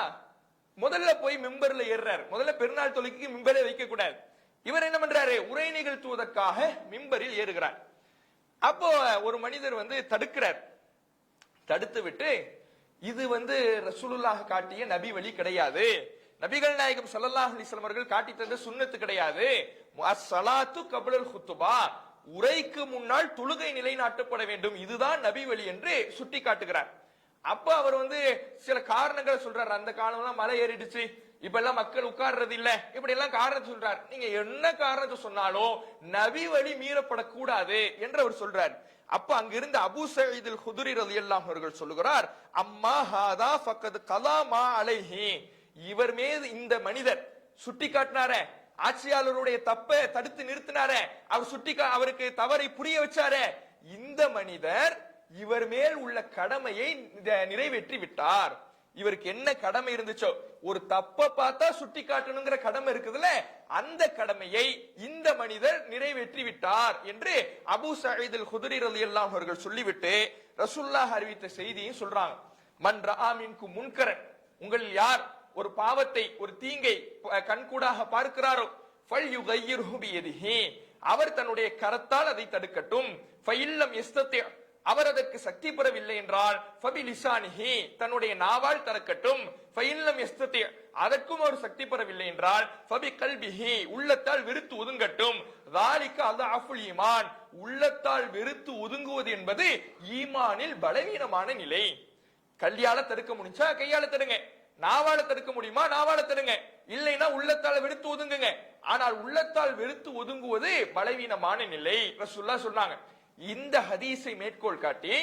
முதல்ல போய் மிம்பர்ல ஏறாரு. முதல்ல பெருநாள் தொழுகைக்கு மிம்பரே வைக்க கூடாது. இவர் என்ன பண்றாரு? உரை நிகழ்த்துவதற்காக மிம்பரில் ஏறுகிறார். அப்போ ஒரு மனிதர் தடுக்கிறார். தடுத்து விட்டு, இது ரசூலுல்லாஹ் காட்டிய நபி வழி கிடையாது, நபிகள் நாயகம் ஸல்லல்லாஹு அலைஹி வஸல்லம் அவர்கள் காட்டி தந்த சுன்னத்து கிடையாது. அஸ்ஸலாத்து கப்லல் குத்துபா, உரைக்கு முன்னால் தொழுகை நிலைநாட்டப்பட வேண்டும், இதுதான் நபி வழி என்று சுட்டி காட்டுகிறார். அப்ப அவர் சில காரணங்களை சொல்றாரு. அந்த காலம்லாம் மலை ஏறிடுச்சு, இப்ப எல்லாம் மக்கள் உட்கார்றது இல்ல, இப்படி எல்லாம் காரணத்தை சொல்றார். நீங்க என்ன காரணத்தை சொன்னாலும் நபி வழி மீறப்படக்கூடாது என்று அவர் சொல்றார். அப்ப அங்கிருந்து அபூ சயீத் அல் குத்ரி ரலியல்லாஹு அவர்கள் சொல்லுகிறார், அம்மா ஹாதா ஃபக்கத் கலா மா அலைஹி, இவர் மீது இந்த மனிதர் சுட்டி காட்டினாரே, ஆட்சியாளருடைய தப்பை தடுத்து நிறுத்தினாரே, அவர் அவருக்கு தவறை புரிய வச்சாரே, இந்த மனிதர் இவர் மேல் உள்ள கடமையை நிறைவேற்றி விட்டார். இவருக்கு என்ன கடமை இருந்துச்சோ, ஒரு தப்ப பார்த்தா சுட்டி காட்டணுங்கிற கடமை இருக்குதுல்ல, அந்த கடமையை இந்த மனிதர் நிறைவேற்றி விட்டார் என்று அபூ சயீத் அல் குத்ரி ரலியல்லாஹு அவர்கள் சொல்லிவிட்டு ரசூலுல்லாஹ் அறிவித்த செய்தியும் சொல்றாங்க. மன் ரஆ மின்கும் முன்கரன், உங்களில் யார் ஒரு பாவத்தை, ஒரு தீங்கை கண்கூடாக பார்க்கிறாரோ, ஃபல்யுகையிர்ஹு பியதிஹி, அவர் தன்னுடைய கரத்தால் அதை தடுக்கட்டும். ஃபஇல்லம் யஸ்ததி, அவர் அதற்கு சக்தி பெறவில்லை என்றால் ஃபபிலிசானிஹி, தன்னுடைய நாவால் தடுக்கட்டும். ஃபஇல்லம் யஸ்ததி, அதற்கும் அவர் சக்தி பெறவில்லை என்றால் ஃபபி கல்பிஹி, உள்ளத்தால் வெறுத்து ஒதுங்கட்டும். ذالک அஃபுல் ஈமான், உள்ளத்தால் வெறுத்து ஒதுங்குவது என்பது ஈமானில் பலவீனமான நிலை. கல்யால தடுக்க முடிஞ்சா கையால தடுங்க, நாவால தடுக்க முடியுமா நாவால தடுங்க, இல்லைன்னா உள்ளத்தால் வெறுத்து ஒதுங்குங்க. ஆனால் உள்ளத்தால் வெறுத்து ஒதுங்குவது பலவீனமான நிலை ரசூலுல்லாஹ் சொன்னாங்க. இந்த ஹதீஸை மேற்கோள் காட்டி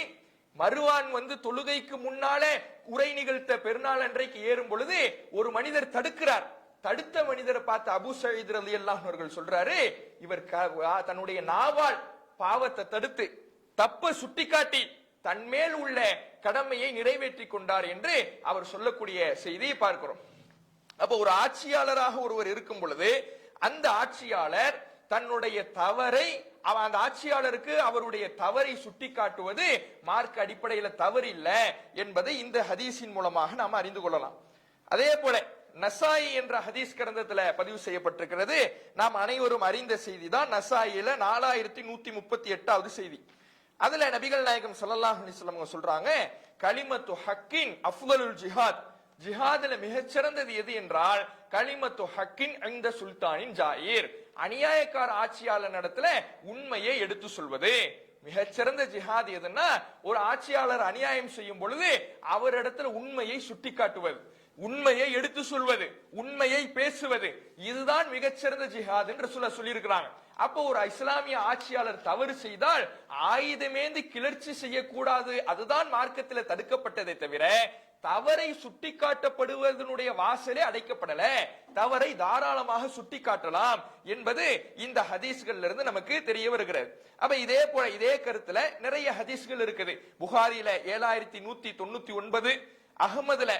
மருவான் தொழுகைக்கு முன்னாலே உரை நிகழ்த்த பெருநாள் அன்றைக்கு ஏறும் பொழுது ஒரு மனிதர் தடுக்கிறார். தடுத்த மனிதரை பார்த்து அபூ சயீத் ரலியல்லாஹு அன்ஹு அவர்கள் சொல்றாரு, இவர் தன்னுடைய நாவால் பாவத்தை தடுத்து தப்ப சுட்டிக்காட்டி தன்மேல் உள்ள கடமையை நிறைவேற்றி கொண்டார் என்று அவர் சொல்லக்கூடிய செய்தியை பார்க்கிறோம். அப்ப ஒரு ஆட்சியாளராக ஒருவர் இருக்கும் பொழுது அந்த ஆட்சியாளர் தன்னுடைய தவறை, அந்த ஆட்சியாளருக்கு அவருடைய தவறை சுட்டிக்காட்டுவது மார்க்க அடிப்படையில தவறு இல்ல என்பதை இந்த ஹதீஸின் மூலமாக நாம் அறிந்து கொள்ளலாம். அதே போல நசாயி என்ற ஹதீஸ் கிரந்தத்துல பதிவு செய்யப்பட்டிருக்கிறது. நாம் அனைவரும் அறிந்த செய்தி தான். நசாயில 4138வது செய்தி. அதுல நபிகள் நாயகம் ஸல்லல்லாஹு அலைஹி வஸல்லம் சொல்றாங்க, கலிமத்து ஹக்கின் அஃதலுல் ஜிஹாத், ஜிஹாதுல மிகச்சிறந்தது எது என்றால் கலிமத்து ஹக்கின் இந்த சுல்தானின் ஜாயிர், அநியாயக்கார ஆட்சியாளர் இடத்துல உண்மையை எடுத்து சொல்வது. மிகச்சிறந்த ஜிஹாத் எதுன்னா ஒரு ஆட்சியாளர் அநியாயம் செய்யும் பொழுது அவரிடத்துல உண்மையை சுட்டிக்காட்டுவது, உண்மையை எடுத்து சொல்வது, உண்மையை பேசுவது, இதுதான் மிகச்சிறந்த ஜிஹாத் என்று சொல்லி இருக்கிறாங்க. அப்போ ஒரு இஸ்லாமிய ஆட்சியாளர் தவறு செய்தால் ஆயுதமேந்தி கிளர்ச்சி செய்யக்கூடாது, அதுதான் மார்க்கத்தில் தடுக்கப்பட்டதை தவிர தவறை சுட்டிக்காட்டப்படுவதனுடைய வாசலே அடைக்கப்படல. தவறை தாராளமாக சுட்டிக்காட்டலாம் என்பது இந்த ஹதீஸ்கள்ல இருந்து நமக்கு தெரிய வருகிறது. அப்ப இதே போல இதே கருத்துல நிறைய ஹதீஸ்கள் இருக்குது. புகாரில 7199, அகமதுல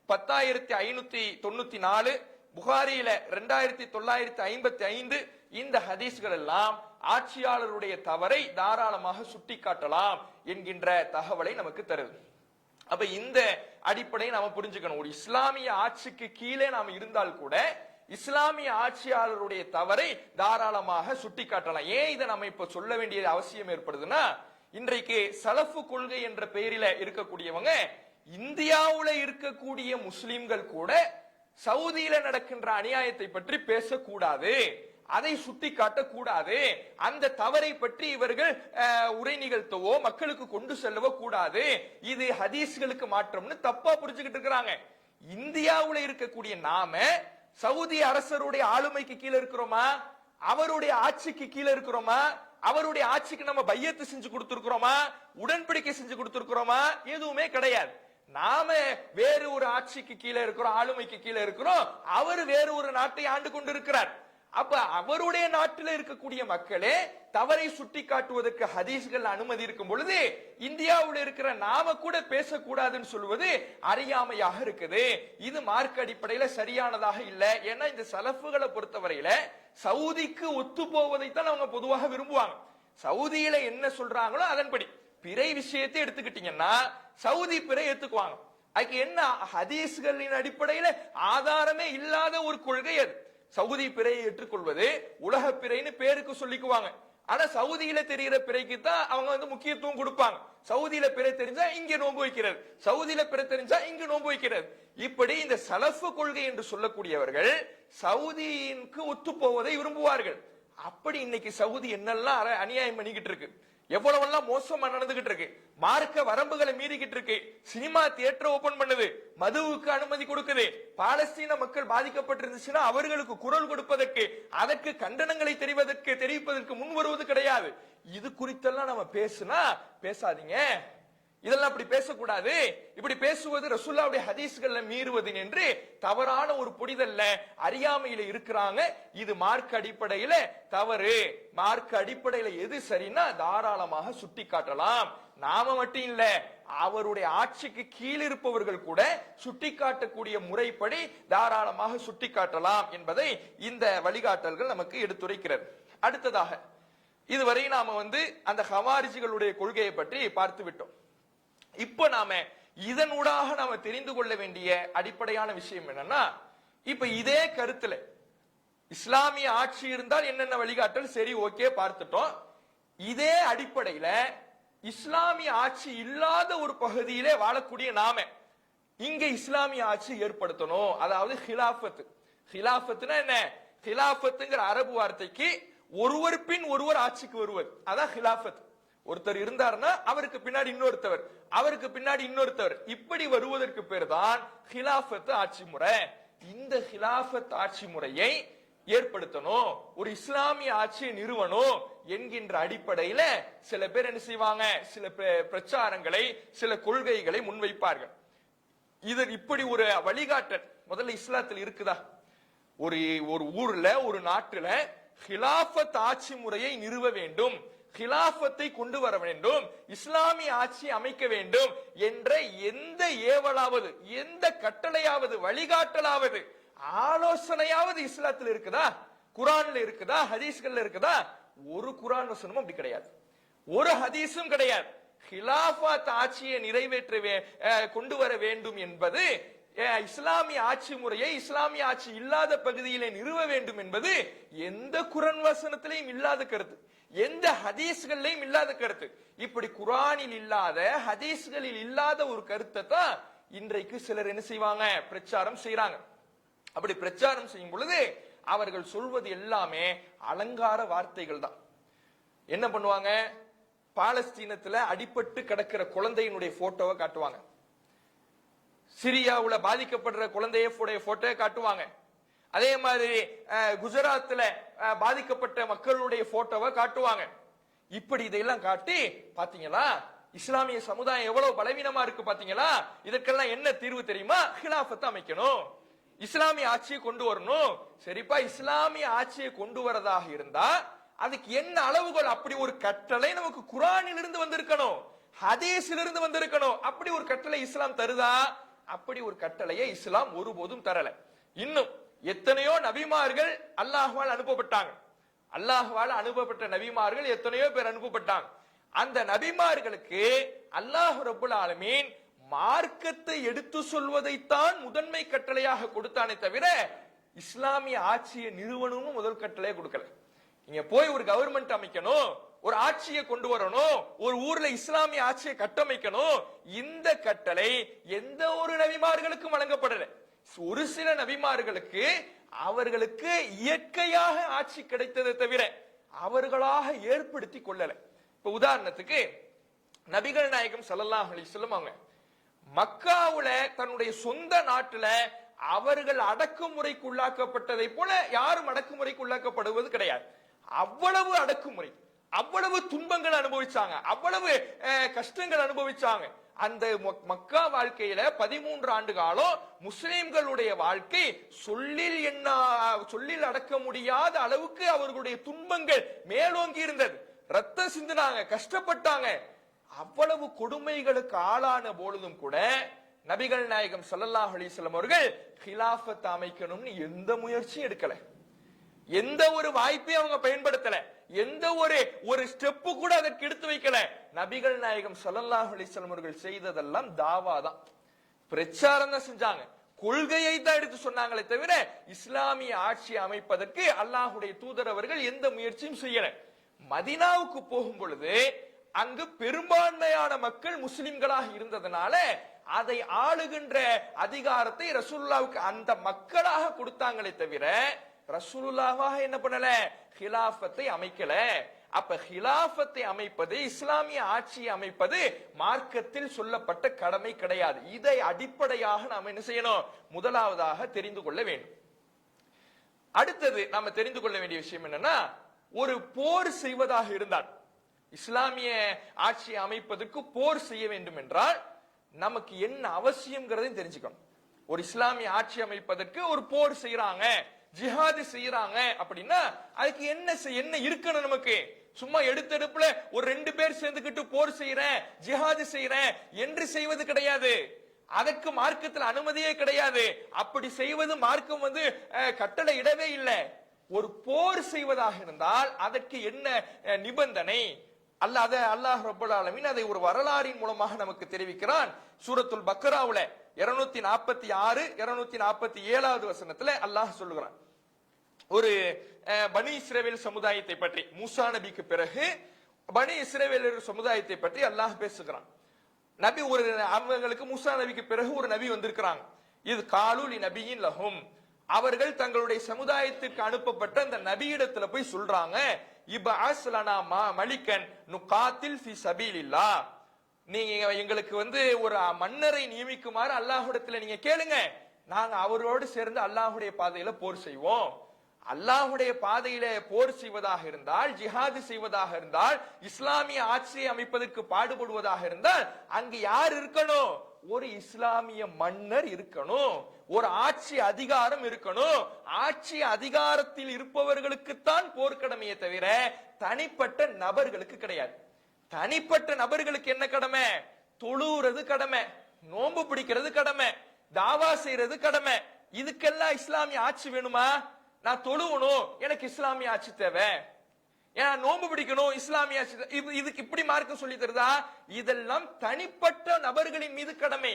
10594, புகாரியில 2955, இந்த ஹதீஸ்கள் எல்லாம் ஆட்சியாளருடைய தவறை தாராளமாக சுட்டிக்காட்டலாம் என்கின்ற தகவலை நமக்கு தருது. அப்ப இந்த அடிப்படையை நாம புரிஞ்சுக்கணும். ஒரு இஸ்லாமிய ஆட்சிக்கு கீழே நாம இருந்தால் கூட இஸ்லாமிய ஆட்சியாளருடைய தவறை தாராளமாக சுட்டிக்காட்டலாம். ஏன் இதை நம்ம இப்ப சொல்ல வேண்டிய அவசியம் ஏற்படுதுன்னா, இன்றைக்கு சலஃபு கொள்கை என்ற பெயரில இருக்கக்கூடியவங்க இந்தியாவுல இருக்கக்கூடிய முஸ்லிம்கள் கூட சவுதியில நடக்கின்ற அநியாயத்தை பற்றி பேசக்கூடாது, அதை சுட்டி காட்டக்கூடாது, அந்த தவறை பற்றி இவர்கள் உரை நிகழ்த்தவோ மக்களுக்கு கொண்டு செல்லவோ கூடாது, இது ஹதீஸ்களுக்கு மாற்றம்னு தப்பா புரிஞ்சுக்கிட்டு இருக்கிறாங்க. இந்தியாவுல இருக்கக்கூடிய நாம சவுதி அரசருடைய ஆளுமைக்கு கீழே இருக்கிறோமா, அவருடைய ஆட்சிக்கு கீழே இருக்கிறோமா, அவருடைய ஆட்சிக்கு நம்ம பையத்து செஞ்சு கொடுத்திருக்கிறோமா, உடன்படிக்கை செஞ்சு கொடுத்திருக்கிறோமா? எதுவுமே கிடையாது. நாம வேறு ஒரு ஆட்சிக்கு கீழே இருக்கிறோம், ஆளுமைக்கு கீழே இருக்கிறோம், அவர் வேறு ஒரு நாட்டை ஆண்டு கொண்டு இருக்கிறார். அப்ப அவருடைய நாட்டில் இருக்கக்கூடிய மக்களே தவறை சுட்டி காட்டுவதற்கு ஹதீஸ்கள் அனுமதி இருக்கும் பொழுது இந்தியாவில் இருக்கிற நாம கூட பேசக்கூடாதுன்னு சொல்வது அறியாமையாக இருக்குது. இது மார்க்க அடிப்படையில சரியானதாக இல்ல. ஏன்னா இந்த சலஃபுகளை பொறுத்தவரையில சவுதிக்கு ஒத்து போவதைத்தான் அவங்க பொதுவாக விரும்புவாங்க. சவுதியில என்ன சொல்றாங்களோ அதன்படி. பிறை விஷயத்தை எடுத்துக்கிட்டீங்கன்னா சவுதி பிறை ஏத்துக்குவாங்க. அதுக்கு என்ன ஹதீஸ்களின் அடிப்படையில ஆதாரமே இல்லாத ஒரு கொள்கை அது. சவுதி பிறையை ஏற்றுக்கொள்வது உலக பிறைன்னு பேருக்கு சொல்லிக்குவாங்க. ஆனா சவுதியில தெரிகிற பிறைக்கு தான் அவங்க முக்கியத்துவம் கொடுப்பாங்க. சவுதியில பிறை தெரிஞ்சா இங்க நோன்பு வைக்கிறது, சவுதியில பிறை தெரிஞ்சா இங்க நோன்பு வைக்கிறது. இப்படி இந்த சலஃபு கொள்கை என்று சொல்லக்கூடியவர்கள் சவுதிக்கு ஒத்து போவதை விரும்புவார்கள். அப்படி இன்னைக்கு சவுதி என்னெல்லாம் அநியாயம் பண்ணிக்கிட்டு இருக்கு, எவ்வளவெல்லாம் மோசமா நடந்துகிட்டு இருக்கு, மார்க்க வரம்புகளை மீறிக்கிட்டு இருக்கு, சினிமா தியேட்டர் ஓபன் பண்ணுது, மதுவுக்கு அனுமதி கொடுக்குது, பாலஸ்தீன மக்கள் பாதிக்கப்பட்டிருந்துச்சுன்னா அவர்களுக்கு குரல் கொடுப்பதற்கு, அதற்கு கண்டனங்களை தெரிவிப்பதற்கு முன் வருவது கிடையாது. இது குறித்தெல்லாம் நம்ம பேசுனா பேசாதீங்க, இதெல்லாம் அப்படி பேசக்கூடாது, இப்படி பேசுவது ரசூலுல்லாஹ்வுடைய ஹதீஸ்களை மீறுவது என்று தவறான ஒரு புரிதல்ல அறியாமையில இருக்கிறாங்க. இது மார்க்க அடிப்படையில தவறு. மார்க்க அடிப்படையில எது சரின்னா தாராளமாக சுட்டி காட்டலாம். நாம மட்டும் இல்ல, அவருடைய ஆட்சிக்கு கீழ் இருப்பவர்கள் கூட சுட்டி காட்டக்கூடிய முறைப்படி தாராளமாக சுட்டி காட்டலாம் என்பதை இந்த வழிகாட்டல்கள் நமக்கு எடுத்துரைக்கிறது. அடுத்ததாக இதுவரை நாம அந்த ஹவாரிஜிகளுடைய கொள்கையை பற்றி பார்த்து விட்டோம். இப்ப நாம இதனூடாக நாம தெரிந்து கொள்ள வேண்டிய அடிப்படையான விஷயம் என்னன்னா, இப்ப இதே கருத்துல இஸ்லாமிய ஆட்சி இருந்தால் என்னென்ன வழிகாட்டல், சரி ஓகே பார்த்துட்டோம். இதே அடிப்படையில இஸ்லாமிய ஆட்சி இல்லாத ஒரு பகுதியிலே வாழக்கூடிய நாம இங்க இஸ்லாமிய ஆட்சி ஏற்படுத்தணும். அதாவது ஹிலாஃபத். ஹிலாஃபத்னா என்ன? ஹிலாஃபத்துங்கிற அரபு வார்த்தைக்கு ஒருவர் பின் ஒருவர் ஆட்சிக்கு வருவது, அதான் ஹிலாஃபத். ஒருத்தர் இருந்தார்னா அவருக்கு பின்னாடி இன்னொருத்தவர், அவருக்கு பின்னாடி இன்னொருத்தவர், இப்படி வருவதற்கு பேர் தான் ஹிலாஃபத் ஆட்சி முறை. இந்த ஹிலாஃபத் ஆட்சி முறையை ஏற்படுத்தணும், ஒரு இஸ்லாமிய ஆட்சியை நிறுவனம் என்கின்ற அடிப்படையில சில பேர் என்ன செய்வாங்க, சில பிரச்சாரங்களை, சில கொள்கைகளை முன்வைப்பார்கள். இது இப்படி ஒரு வழிகாட்டல் முதல்ல இஸ்லாத்தில் இருக்குதா? ஒரு ஊர்ல, ஒரு நாட்டுல ஹிலாஃபத் ஆட்சி முறையை நிறுவ வேண்டும், ஹிலாஃபத்தை கொண்டு வர வேண்டும், இஸ்லாமிய ஆட்சி அமைக்க வேண்டும் என்ற எந்த ஏவலாவது, எந்த கட்டளையாவது, வழிகாட்டலாவது, ஆலோசனையாவது இஸ்லாத்தில் இருக்குதா? குரான்ல இருக்குதா? ஹதீஸ்கள்ல இருக்குதா? ஒரு குரான் வசனமும் அப்படி கிடையாது, ஒரு ஹதீஸும் கிடையாது. ஹிலாஃபத் ஆட்சியை நிறைவேற்ற கொண்டு வர வேண்டும் என்பது, இஸ்லாமிய ஆட்சி முறையை இஸ்லாமிய ஆட்சி இல்லாத பகுதியிலே நிறுவ வேண்டும் என்பது எந்த குரான் வசனத்திலையும் இல்லாத கருத்து, எந்த ஹதீஸ்கள்லையும் இல்லாத கருத்து. இப்படி குரானில் இல்லாத, ஹதீஸ்களில் இல்லாத ஒரு கருத்தை தான் இன்றைக்கு சிலர் என்ன செய்வாங்க, பிரச்சாரம் செய்யறாங்க. அப்படி பிரச்சாரம் செய்யும் பொழுது அவர்கள் சொல்வது எல்லாமே அலங்கார வார்த்தைகள் தான். என்ன பண்ணுவாங்க, பாலஸ்தீனத்துல அடிபட்டு கிடக்கிற குழந்தையினுடைய போட்டோவை காட்டுவாங்க, சிரியாவுல பாதிக்கப்படுற குழந்தைய போட்டோ காட்டுவாங்க, அதே மாதிரி குஜராத்ல பாதிக்கப்பட்ட மக்களுடைய போட்டோவை காட்டுவாங்க. இப்படி இதையெல்லாம் காட்டி, பாத்தீங்களா இஸ்லாமிய சமுதாயம் எவ்வளவு பலவீனமா இருக்கு பாத்தீங்களா, இதற்கெல்லாம் என்ன தீர்வு தெரியுமா? ஹிலாஃபத் அமைக்கணும், இஸ்லாமிய ஆட்சியை கொண்டு வரணும். சரிப்பா, இஸ்லாமிய ஆட்சியை கொண்டு வரதாக இருந்தா அதுக்கு என்ன அளவுகள்? அப்படி ஒரு கட்டளை நமக்கு குரானில் இருந்து வந்திருக்கணும், ஹதீஸில் இருந்து வந்திருக்கணும். அப்படி ஒரு கட்டளை இஸ்லாம் தருதா? அப்படி ஒரு கட்டளையை இஸ்லாம் ஒருபோதும் தரல. இன்னும் எத்தனையோ நபிமார்கள் அல்லாஹ்வால் அனுப்பப்பட்டாங்க, அல்லாஹ்வால் அனுப்பப்பட்ட நபிமார்கள் எத்தனையோ பேர் அனுப்பப்பட்டாங்க. அந்த நபிமார்களுக்கு அல்லாஹ் ரப்புல் ஆலமீன் மார்க்கத்தை எடுத்து சொல்வதைத்தான் முதன்மை கட்டளையாக கொடுத்தானே தவிர இஸ்லாமிய ஆட்சியை நிறுவனமும் முதல் கட்டளையை கொடுக்கல. நீங்க போய் ஒரு கவர்மெண்ட் அமைக்கணும், ஒரு ஆட்சியை கொண்டு வரணும், ஒரு ஊர்ல இஸ்லாமிய ஆட்சியை கட்டமைக்கணும், இந்த கட்டளை எந்த ஒரு நபிமார்களுக்கும் வழங்கப்படல. ஒரு சில நபிமார்களுக்கு அவர்களுக்கு இயற்கையாக ஆட்சி கிடைத்ததை தவிர அவர்களாக ஏற்படுத்தி கொள்ளல. இப்ப உதாரணத்துக்கு நபிகள் நாயகம் ஸல்லல்லாஹு அலைஹி வஸல்லம் அவங்க மக்காவுல தன்னுடைய சொந்த நாட்டுல அவர்கள் அடக்குமுறைக்கு உள்ளாக்கப்பட்டதை போல யாரும் அடக்குமுறைக்கு உள்ளாக்கப்படுவது கிடையாது. அவ்வளவு அடக்குமுறை, அவ்வளவு துன்பங்கள் அனுபவிச்சாங்க, அவ்வளவு கஷ்டங்கள் அனுபவிச்சாங்க. அந்த மக்கா வாழ்க்கையில 13 ஆண்டு காலம் முஸ்லிம்களுடைய வாழ்க்கை சொல்லில் அடக்க முடியாத அளவுக்கு அவர்களுடைய துன்பங்கள் மேலோங்கி இருந்தது. ரத்தம் சிந்தினாங்க, கஷ்டப்பட்டாங்க. அவ்வளவு கொடுமைகளுக்கு ஆளான பொழுதும் கூட நபிகள் நாயகம் ஸல்லல்லாஹு அலைஹி வஸல்லம் அவர்கள் ஹிலாஃபத் அமைக்கணும்னு எந்த முயற்சியும் எடுக்கல, எந்த ஒரு வாய்ப்பையும் அவங்க பயன்படுத்தல, எந்த ஒரு ஸ்டெப்பு கூட அதற்கு எடுத்து வைக்கல. நபிகள் நாயகம் ஸல்லல்லாஹு அலைஹி வஸல்லம் அவர்கள் செய்ததெல்லாம் தாவா தான், பிரச்சாரம் தான் செஞ்சாங்க, கொள்கையை தான் எடுத்து சொன்னாங்களே தவிர இஸ்லாமிய ஆட்சி அமைப்பதற்கு அல்லாஹ்வுடைய தூதர் அவர்கள் எந்த முயற்சியும் செய்யல. மதீனாவுக்கு போகும் பொழுது அங்கு பெரும்பான்மையான மக்கள் முஸ்லிம்களாக இருந்ததனால அதை ஆளுகின்ற அதிகாரத்தை ரசூலுல்லாஹ்வுக்கு அந்த மக்களாக கொடுத்தாங்களே தவிர ரசூலுல்லாஹ் என்ன பண்ணல, ஹிலாஃபத்தை அமைக்கல. அப்ப ஹிலாஃபத்தை அமைப்பது, இஸ்லாமிய ஆட்சியை அமைப்பது மார்க்கத்தில் சொல்லப்பட்ட கடமை கிடையாது. இதை அடிப்படையாக நாம் என்ன செய்யணும், முதலாவதாக தெரிந்து கொள்ள வேண்டும். அடுத்தது நாம தெரிந்து கொள்ள வேண்டிய விஷயம் என்னன்னா, ஒரு போர் செய்வதாக இருந்தால், இஸ்லாமிய ஆட்சி அமைப்பதற்கு போர் செய்ய வேண்டும் என்றால் நமக்கு என்ன அவசியம்ங்கிறதையும் தெரிஞ்சுக்கணும். ஒரு இஸ்லாமிய ஆட்சி அமைப்பதற்கு ஒரு போர் செய்யறாங்க, ஜிஹாது செய்யறாங்க அப்படின்னா அதுக்கு என்ன இருக்கணும் நமக்கு? சும்மா எடுத்தெடுப்புல ஒரு 2 பேர் சேர்ந்துக்கிட்டு போர் செய்யறேன், ஜிஹாது செய்யறேன் என்று செய்வது கிடையாது. அதற்கு மார்க்கத்தில் அனுமதியே கிடையாது. அப்படி செய்வது மார்க்கம் கட்டளை இடவே இல்லை. ஒரு போர் செய்வதாக இருந்தால் அதற்கு என்ன நிபந்தனை? அல்லாஹ் ரப்பல் ஆலமீன் அதை ஒரு வரலாறின் மூலமாக நமக்கு தெரிவிக்கிறான். சூரத்துல் பக்ராவுல 246 247வது வசனத்துல அல்லாஹ் சொல்லுகிறான், ஒரு பனி இஸ்ரவேல் சமுதாயத்தை பற்றி, மூசா நபிக்கு பிறகு பனி இஸ்ரவேல் சமுதாயத்தை பற்றி அல்லாஹ் பேசுகிறான். நபி ஒரு அவங்களுக்கு மூசா நபிக்கு பிறகு ஒரு நபி வந்திருக்கிறாங்க. இது காலூலி நபியின் லஹும், அவர்கள் தங்களுடைய சமுதாயத்திற்கு அனுப்பப்பட்ட அந்த நபியிடத்துல போய் சொல்றாங்க, இப்அஸ் லனா மலிகன் நுகாத்தில் ஃபீ சபீலில்லாஹ், நீங்க எங்களுக்கு ஒரு மன்னரை நியமிக்குமாறு அல்லாஹ்விடத்துல நீங்க கேளுங்க, நாங்க அவரோடு சேர்ந்து அல்லாஹ்வுடைய பாதையில போர் செய்வோம். அல்லாஹ்வுடைய பாதையில போர் செய்வதாக இருந்தால், ஜிஹாது செய்வதாக இருந்தால், இஸ்லாமிய ஆட்சியை அமைப்பதற்கு பாடுபடுவதாக இருந்தால் அங்கு யார் இருக்கணும்? ஒரு இஸ்லாமிய மன்னர் இருக்கணும், ஒரு ஆட்சி அதிகாரம் இருக்கணும். ஆட்சி அதிகாரத்தில் இருப்பவர்களுக்குத்தான் போர்க்கடமையை தவிர தனிப்பட்ட நபர்களுக்கு கிடையாது. தனிப்பட்ட நபர்களுக்கு என்ன கடமை? தொழுறது கடமை, நோன்பு பிடிக்கிறது கடமை, தாவா செய்யறது கடமை. இதுக்கெல்லாம் இஸ்லாமிய ஆட்சி வேணுமா? நான் தொழுவணும், எனக்கு இஸ்லாமிய ஆட்சி தேவை. ஏன்னா நோன்பு பிடிக்கணும், இஸ்லாமிய ஆட்சி, இதுக்கு இப்படி மார்க்கம் சொல்லி தருதா? இதெல்லாம் தனிப்பட்ட நபர்களின் மீது கடமை.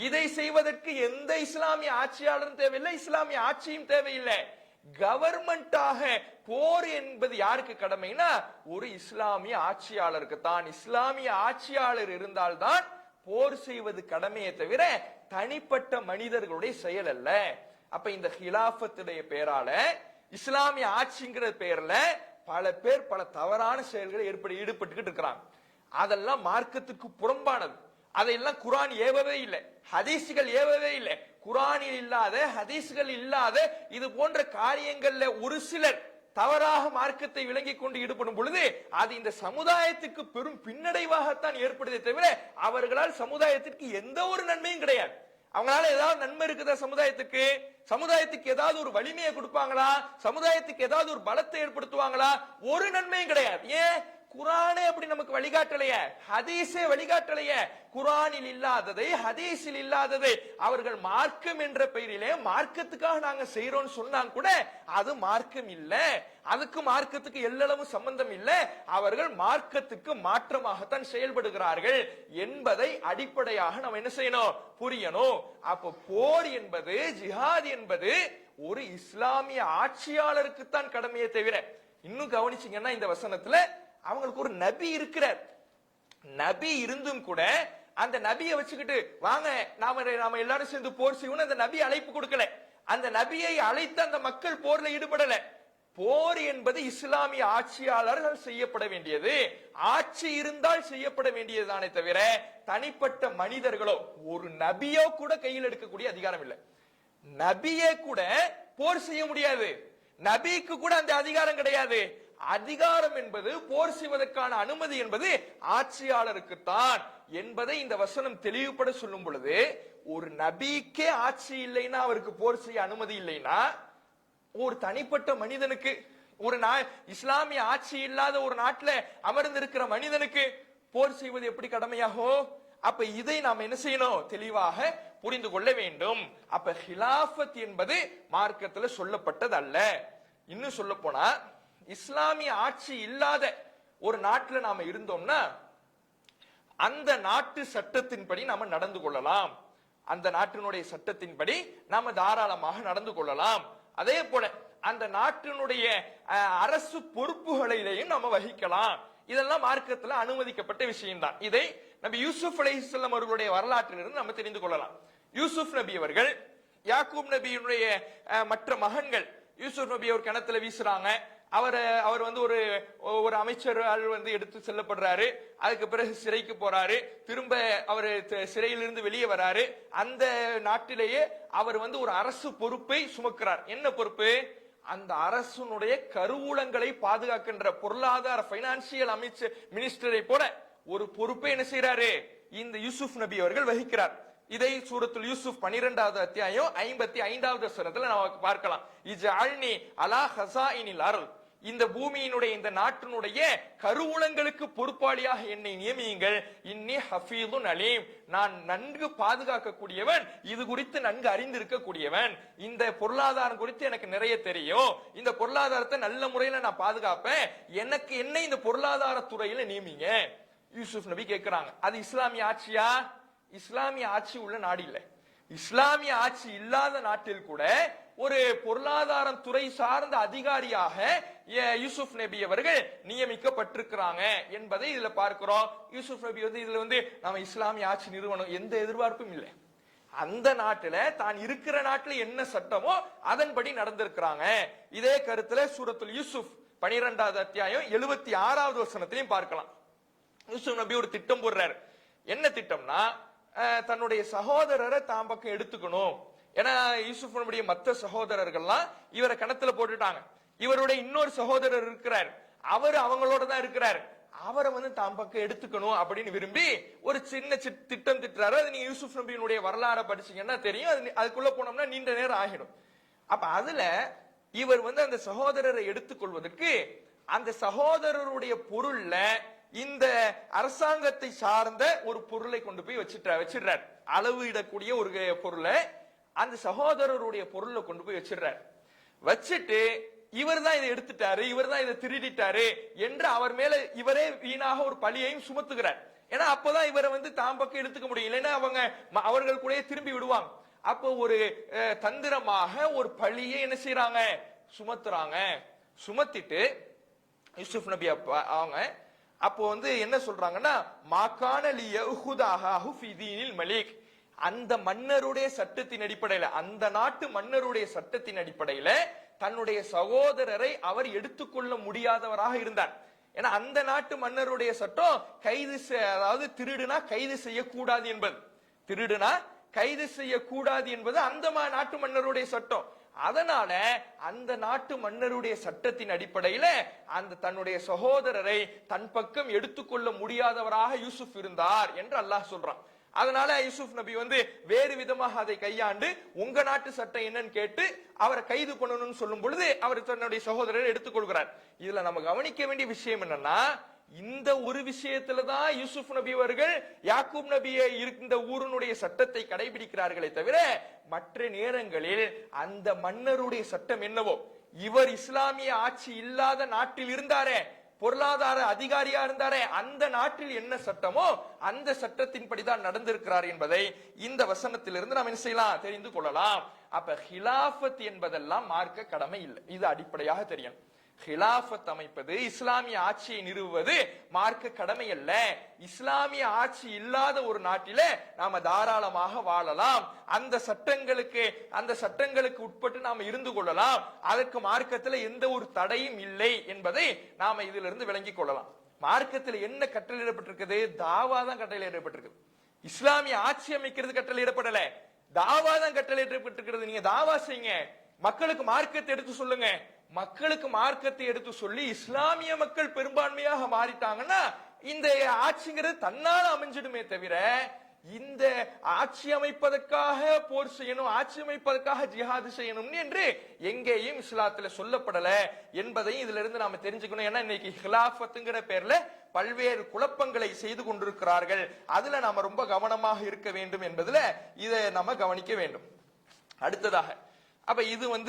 இதை செய்வதற்கு எந்த இஸ்லாமிய ஆட்சியாளரும் தேவையில்லை, இஸ்லாமிய ஆட்சியும் தேவையில்லை. கவர்மெண்டாக போர் என்பது யாருக்கு கடமைனா ஒரு இஸ்லாமிய ஆட்சியாளருக்கு தான். இஸ்லாமிய ஆட்சியாளர் இருந்தால்தான் போர் செய்வது கடமையை தவிர தனிப்பட்ட மனிதர்களுடைய செயல் அல்ல. அப்ப இந்த ஹிலாஃபத்துடைய பெயரால, இஸ்லாமிய ஆட்சிங்கிற பெயர்ல பல பேர் பல தவறான செயல்களை ஈடுபட்டுக்கிட்டு இருக்கிறாங்க. அதெல்லாம் மார்க்கத்துக்கு புறம்பானது. அதையெல்லாம் குர்ஆன் ஏவவே இல்லை, ஹதீஸ்கள் ஏவவே இல்லை. குர்ஆனில் இல்லாத, ஹதீஸ்கள் இல்லாத இது போன்ற காரியங்கள்ல ஒரு சிலர் தவறாக மார்க்கத்தை விளங்கி கொண்டு ஈடுபடும் பொழுது அது இந்த சமுதாயத்துக்கு பெரும் பின்னடைவாகத்தான் ஏற்படுதே தவிர அவர்களால் சமுதாயத்திற்கு எந்த ஒரு நன்மையும் கிடையாது. அவங்களால ஏதாவது நன்மை இருக்குதா சமுதாயத்துக்கு? சமுதாயத்துக்கு ஏதாவது ஒரு வலிமையை கொடுப்பாங்களா? சமுதாயத்துக்கு ஏதாவது ஒரு பலத்தை ஏற்படுத்துவாங்களா? ஒரு நன்மையும் கிடையாது. ஏன்? குர்ஆனே அப்படி நமக்கு வழிகாட்டலையே, ஹதீஸே வழிகாட்டலையே. குர்ஆனில் இல்லாததை, ஹதீஸில் இல்லாததை அவர்கள் மார்க்கம் என்ற பெயரிலே மார்க்கத்துக்காக நாங்க செய்யறோம்னு சொன்னாங்க கூட அது மார்க்கம் இல்ல. அதுக்கு மார்க்கத்துக்கு எல்லளவு சம்பந்தம் இல்ல. அவர்கள் மார்க்கத்துக்கு மாற்றமாகத்தான் செயல்படுகிறார்கள் என்பதை அடிப்படையாக நம்ம என்ன செய்யணும்? புரியணும். அப்ப போர் என்பது, ஜிஹாத் என்பது ஒரு இஸ்லாமிய ஆட்சியாளருக்கு தான் கடமையை தவிர, இன்னும் கவனிச்சீங்கன்னா இந்த வசனத்துல அவங்களுக்கு ஒரு நபி இருக்கிறார். நபி இருந்தும் கூட அந்த நபியை வச்சுக்கிட்டு வாங்க நாம எல்லாரும் சேர்ந்து போர் செய்வோம் அந்த நபி அழைப்பு கொடுக்கல. அந்த நபியை அழைத்த அந்த மக்கள் போர்ல ஈடுபடல. போர் என்பது இஸ்லாமிய ஆட்சியாளர்கள் செய்யப்பட வேண்டியது, ஆட்சி இருந்தால் செய்யப்பட வேண்டியதுதானே தவிர தனிப்பட்ட மனிதர்களோ ஒரு நபியோ கூட கையில் எடுக்கக்கூடிய அதிகாரம் இல்லை. நபியே கூட போர் செய்ய முடியாது, நபிக்கு கூட அந்த அதிகாரம் கிடையாது. அதிகாரம் என்பது, போர் செய்வதற்கான அனுமதி என்பது ஆட்சியாளருக்கு தான் என்பதை இந்த வசனம் தெளிவுபட சொல்லும் பொழுது, ஒரு நபிக்கே ஆட்சி இல்லைன்னா, அவருக்கு போர் செய்ய அனுமதி இல்லைன்னா, ஒரு தனிப்பட்ட மனிதனுக்கு, ஒரு இஸ்லாமிய ஆட்சி இல்லாத ஒரு நாட்டில் அமர்ந்திருக்கிற மனிதனுக்கு போர் செய்வது எப்படி கடமையாகும்? அப்ப இதை நாம் என்ன செய்யணும்? தெளிவாக புரிந்து கொள்ள வேண்டும். அப்ப ஹிலாஃபத் என்பது மார்க்கத்துல சொல்லப்பட்டது அல்ல. இன்னும் சொல்ல போனா, இஸ்லாமிய ஆட்சி இல்லாத ஒரு நாட்டில் நாம இருந்தோம்னா அந்த நாட்டு சட்டத்தின்படி நாம நடந்து கொள்ளலாம். அந்த நாட்டினுடைய சட்டத்தின்படி நாம தாராளமாக நடந்து கொள்ளலாம். அதே போல அந்த நாட்டினுடைய அரசு பொறுப்புகளையும் நாம வகிக்கலாம். இதெல்லாம் மார்க்கத்துல அனுமதிக்கப்பட்ட விஷயம்தான். இதை நபி யூசுப் அலைஹிஸ்ஸலாம் அவர்களுடைய வரலாற்றிலிருந்து நம்ம தெரிந்து கொள்ளலாம். யூசுப் நபி அவர்கள், யாக்கூப் நபியினுடைய மற்ற மகன்கள், யூசுப் நபி அவர் கிணத்துல வீசுறாங்க. அவர் ஒரு அமைச்சர் எடுத்து செல்லப்படுறாரு. அதுக்கு பிறகு சிறைக்கு போறாரு. திரும்ப அவர் சிறையிலிருந்து வெளியே வராரு. அந்த நாட்டிலேயே அவர் ஒரு அரசு பொறுப்பை சுமக்கிறார். என்ன பொறுப்பு? அந்த அரசுடைய கருவூலங்களை பாதுகாக்கின்ற பொருளாதார பைனான்சியல் அமைச்சர், மினிஸ்டரை போல ஒரு பொறுப்பை என்ன செய்யறாரு? இந்த யூசுப் நபி அவர்கள் வகிக்கிறார். இதை சூரத்துல் யூசுப் 12வது அத்தியாயம் 55வது வசனத்துல நமக்கு பார்க்கலாம். இஜஅல்னி அலா ஹஸாயினில் அர்ல், இந்த பூமியினுடைய, இந்த நாட்டினுடைய கருவூலங்களுக்கு பொறுப்பாளியாக என்னை நியமியுங்கள். இன்னி ஹஃபீதுன் அலீம், நான் நன்கு பாதுகாக்கக்கூடியவன், இது குறித்து நன்கு அறிந்திருக்கக்கூடியவன். இந்த பொருளாதாரம் குறித்து எனக்கு நிறைய தெரியும், இந்த பொருளாதாரத்தை நல்ல முறையில நான் பாதுகாப்பேன், எனக்கு என்ன இந்த பொருளாதார துறையில நியமிங்க. யூசுப் நபி கேட்கிறாங்க. அது இஸ்லாமிய ஆட்சியா? இஸ்லாமிய ஆட்சி உள்ள நாடு இல்லை. இஸ்லாமிய ஆட்சி இல்லாத நாட்டில் கூட ஒரு பொருளாதார துறை சார்ந்த அதிகாரியாக யூசுப் நபி அவர்கள் நியமிக்கப்பட்டிருக்கிறாங்க என்பதை இதுல பார்க்கிறோம். யூசுப் நபி வந்து இதுல வந்து நம்ம இஸ்லாமிய ஆட்சி நிறுவனம் எந்த எதிர்பார்ப்பும் இல்லை. அந்த நாட்டுல தான் இருக்கிற நாட்டுல என்ன சட்டமோ அதன்படி நடந்திருக்கிறாங்க. இதே கருத்துல சூரத்துல் யூசுப் 12வது அத்தியாயம் 76வது வசனத்திலையும் பார்க்கலாம். யூசுப் நபி ஒரு திட்டம் போடுறாரு. என்ன திட்டம்னா, தன்னுடைய சகோதரரை தாம் பக்கம் எடுத்துக்கணும். ஏன்னா யூசுப் நபியுடைய மற்ற சகோதரர்கள்லாம் இவரை கணத்துல போட்டுட்டாங்க. இவருடைய இன்னொரு சகோதரர் இருக்கிறார், அவர் அவங்களோட தான் இருக்கிறார், அவரை வந்து தாம் பக்கம் எடுத்துக்கணும் அப்படின்னு விரும்பி ஒரு சின்ன திட்டம் திட்டுறாரு. அது நீங்க யூசுப் நபியினுடைய வரலாறை படிச்சீங்கன்னா தெரியும். அதுக்குள்ள போனோம்னா நீண்ட நேரம் ஆகிடும். அப்ப அதுல இவர் வந்து அந்த சகோதரரை எடுத்துக்கொள்வதற்கு அந்த சகோதரருடைய பொருள்ல இந்த அரசாங்கத்தை சார்ந்த ஒரு பொருளை கொண்டு போய் வச்சிடுறார். அளவு இடக்கூடிய ஒரு பொருளை அந்த சகோதரருடைய பொருளை கொண்டு போய் வச்சிடுறார். வச்சுட்டு இவர் தான் இதை எடுத்துட்டாரு, இவர் தான் இதை திருடிட்டாரு என்று அவர் மேல இவரே வீணாக ஒரு பழியையும் சுமத்துகிறார். ஏன்னா அப்பதான் இவரை வந்து தாம் பக்கம் எடுத்துக்க முடியும், இல்லைன்னா அவர்கள் கூட திரும்பி விடுவாங்க. அப்போ ஒரு தந்திரமாக ஒரு பழியை என்ன செய்யறாங்க, சுமத்துறாங்க. சுமத்திட்டு யூசுப் நபி அவங்க அப்போ வந்து என்ன சொல்றாங்கன்னா, மாகான மலிக், அந்த மன்னருடைய சட்டத்தின் அடிப்படையில, அந்த நாட்டு மன்னருடைய சட்டத்தின் அடிப்படையில தன்னுடைய சகோதரரை அவர் எடுத்துக்கொள்ள முடியாதவராக இருந்தார். ஏன்னா அந்த நாட்டு மன்னருடைய சட்டம் அதாவது திருடுனா கைது செய்யக்கூடாது என்பது, திருடுனா கைது செய்யக்கூடாது என்பது அந்த நாட்டு மன்னருடைய சட்டம். அதனால அந்த நாட்டு மன்னருடைய சட்டத்தின் அடிப்படையில அந்த தன்னுடைய சகோதரரை தன் பக்கம் எடுத்துக்கொள்ள முடியாதவராக யூசுப் இருந்தார் என்று அல்லாஹ் சொல்றான். அதனால யூசுப் நபி வந்து வேறு விதமாக அதை கையாண்டு உங்க நாட்டு சட்டம் என்னன்னு கேட்டு அவரை கைது பண்ணணும்னு சொல்லும் பொழுது அவர் தன்னுடைய சகோதரரை எடுத்துக்கொள்கிறார். இதுல நம்ம கவனிக்க வேண்டிய விஷயம் என்னன்னா, இந்த ஒரு விஷயத்துலதான் யூசுப் நபி அவர்கள் யாக்கூப் நபியை இந்த ஊருடைய சட்டத்தை கடைபிடிக்கிறார்களே தவிர மற்ற நேரங்களில் அந்த மன்னருடைய சட்டம் என்னவோ, இவர் இஸ்லாமிய ஆட்சி இல்லாத நாட்டில் இருந்தாரே, பொருளாதார அதிகாரியா இருந்தாரே, அந்த நாட்டில் என்ன சட்டமோ அந்த சட்டத்தின்படிதான் நடந்திருக்கிறார் என்பதை இந்த வசனத்திலிருந்து நாம் என்ன செய்யலாம், தெரிந்து கொள்ளலாம். அப்ப ஹிலாஃபத் என்பதெல்லாம் மார்க்க கடமை இல்லை, இது அடிப்படையாக தெரியணும். ஹிலாஃபத் அமைப்பது, இஸ்லாமிய ஆட்சியை நிறுவுவது மார்க்க கடமை அல்ல. இஸ்லாமிய ஆட்சி இல்லாத ஒரு நாட்டில நாம தாராளமாக வாழலாம், அந்த சட்டங்களுக்கு உட்பட்டு நாம இருந்து கொள்ளலாம், அதற்கு மார்க்கத்துல எந்த ஒரு தடையும் இல்லை என்பதை நாம இதுல இருந்து விளங்கிக் கொள்ளலாம். மார்க்கத்தில் என்ன கட்டளையிடப்பட்டிருக்குது, தாவா தான் கட்டளையிடப்பட்டிருக்கு. இஸ்லாமிய ஆட்சி அமைக்கிறது கட்டளையிடப்படல, தாவா தான் கட்டளையிடப்பட்டிருக்கிறது. நீங்க தாவா செய்யுங்க, மக்களுக்கு மார்க்கத்தை எடுத்து சொல்லுங்க. மக்களுக்கு மார்க்கத்தை எடுத்து சொல்லி இஸ்லாமிய மக்கள் பெரும்பான்மையாக மாறிட்டாங்கன்னா இந்த ஆட்சிங்கிறது தன்னால அமைஞ்சிடுமே தவிர, இந்த ஆட்சி அமைப்பதற்காக போர் செய்யணும், ஆட்சி அமைப்பதற்காக ஜிஹாது செய்யணும் என்று எங்கேயும் இஸ்லாத்துல சொல்லப்படல என்பதையும் இதுல இருந்து நாம தெரிஞ்சுக்கணும். ஏன்னா இன்னைக்கு ஹிலாஃபத்துங்கிற பேர்ல பல்வேறு குழப்பங்களை செய்து கொண்டிருக்கிறார்கள். அதுல நாம ரொம்ப கவனமாக இருக்க வேண்டும் என்பதுல இதை நம்ம கவனிக்க வேண்டும். அடுத்ததாக, அப்ப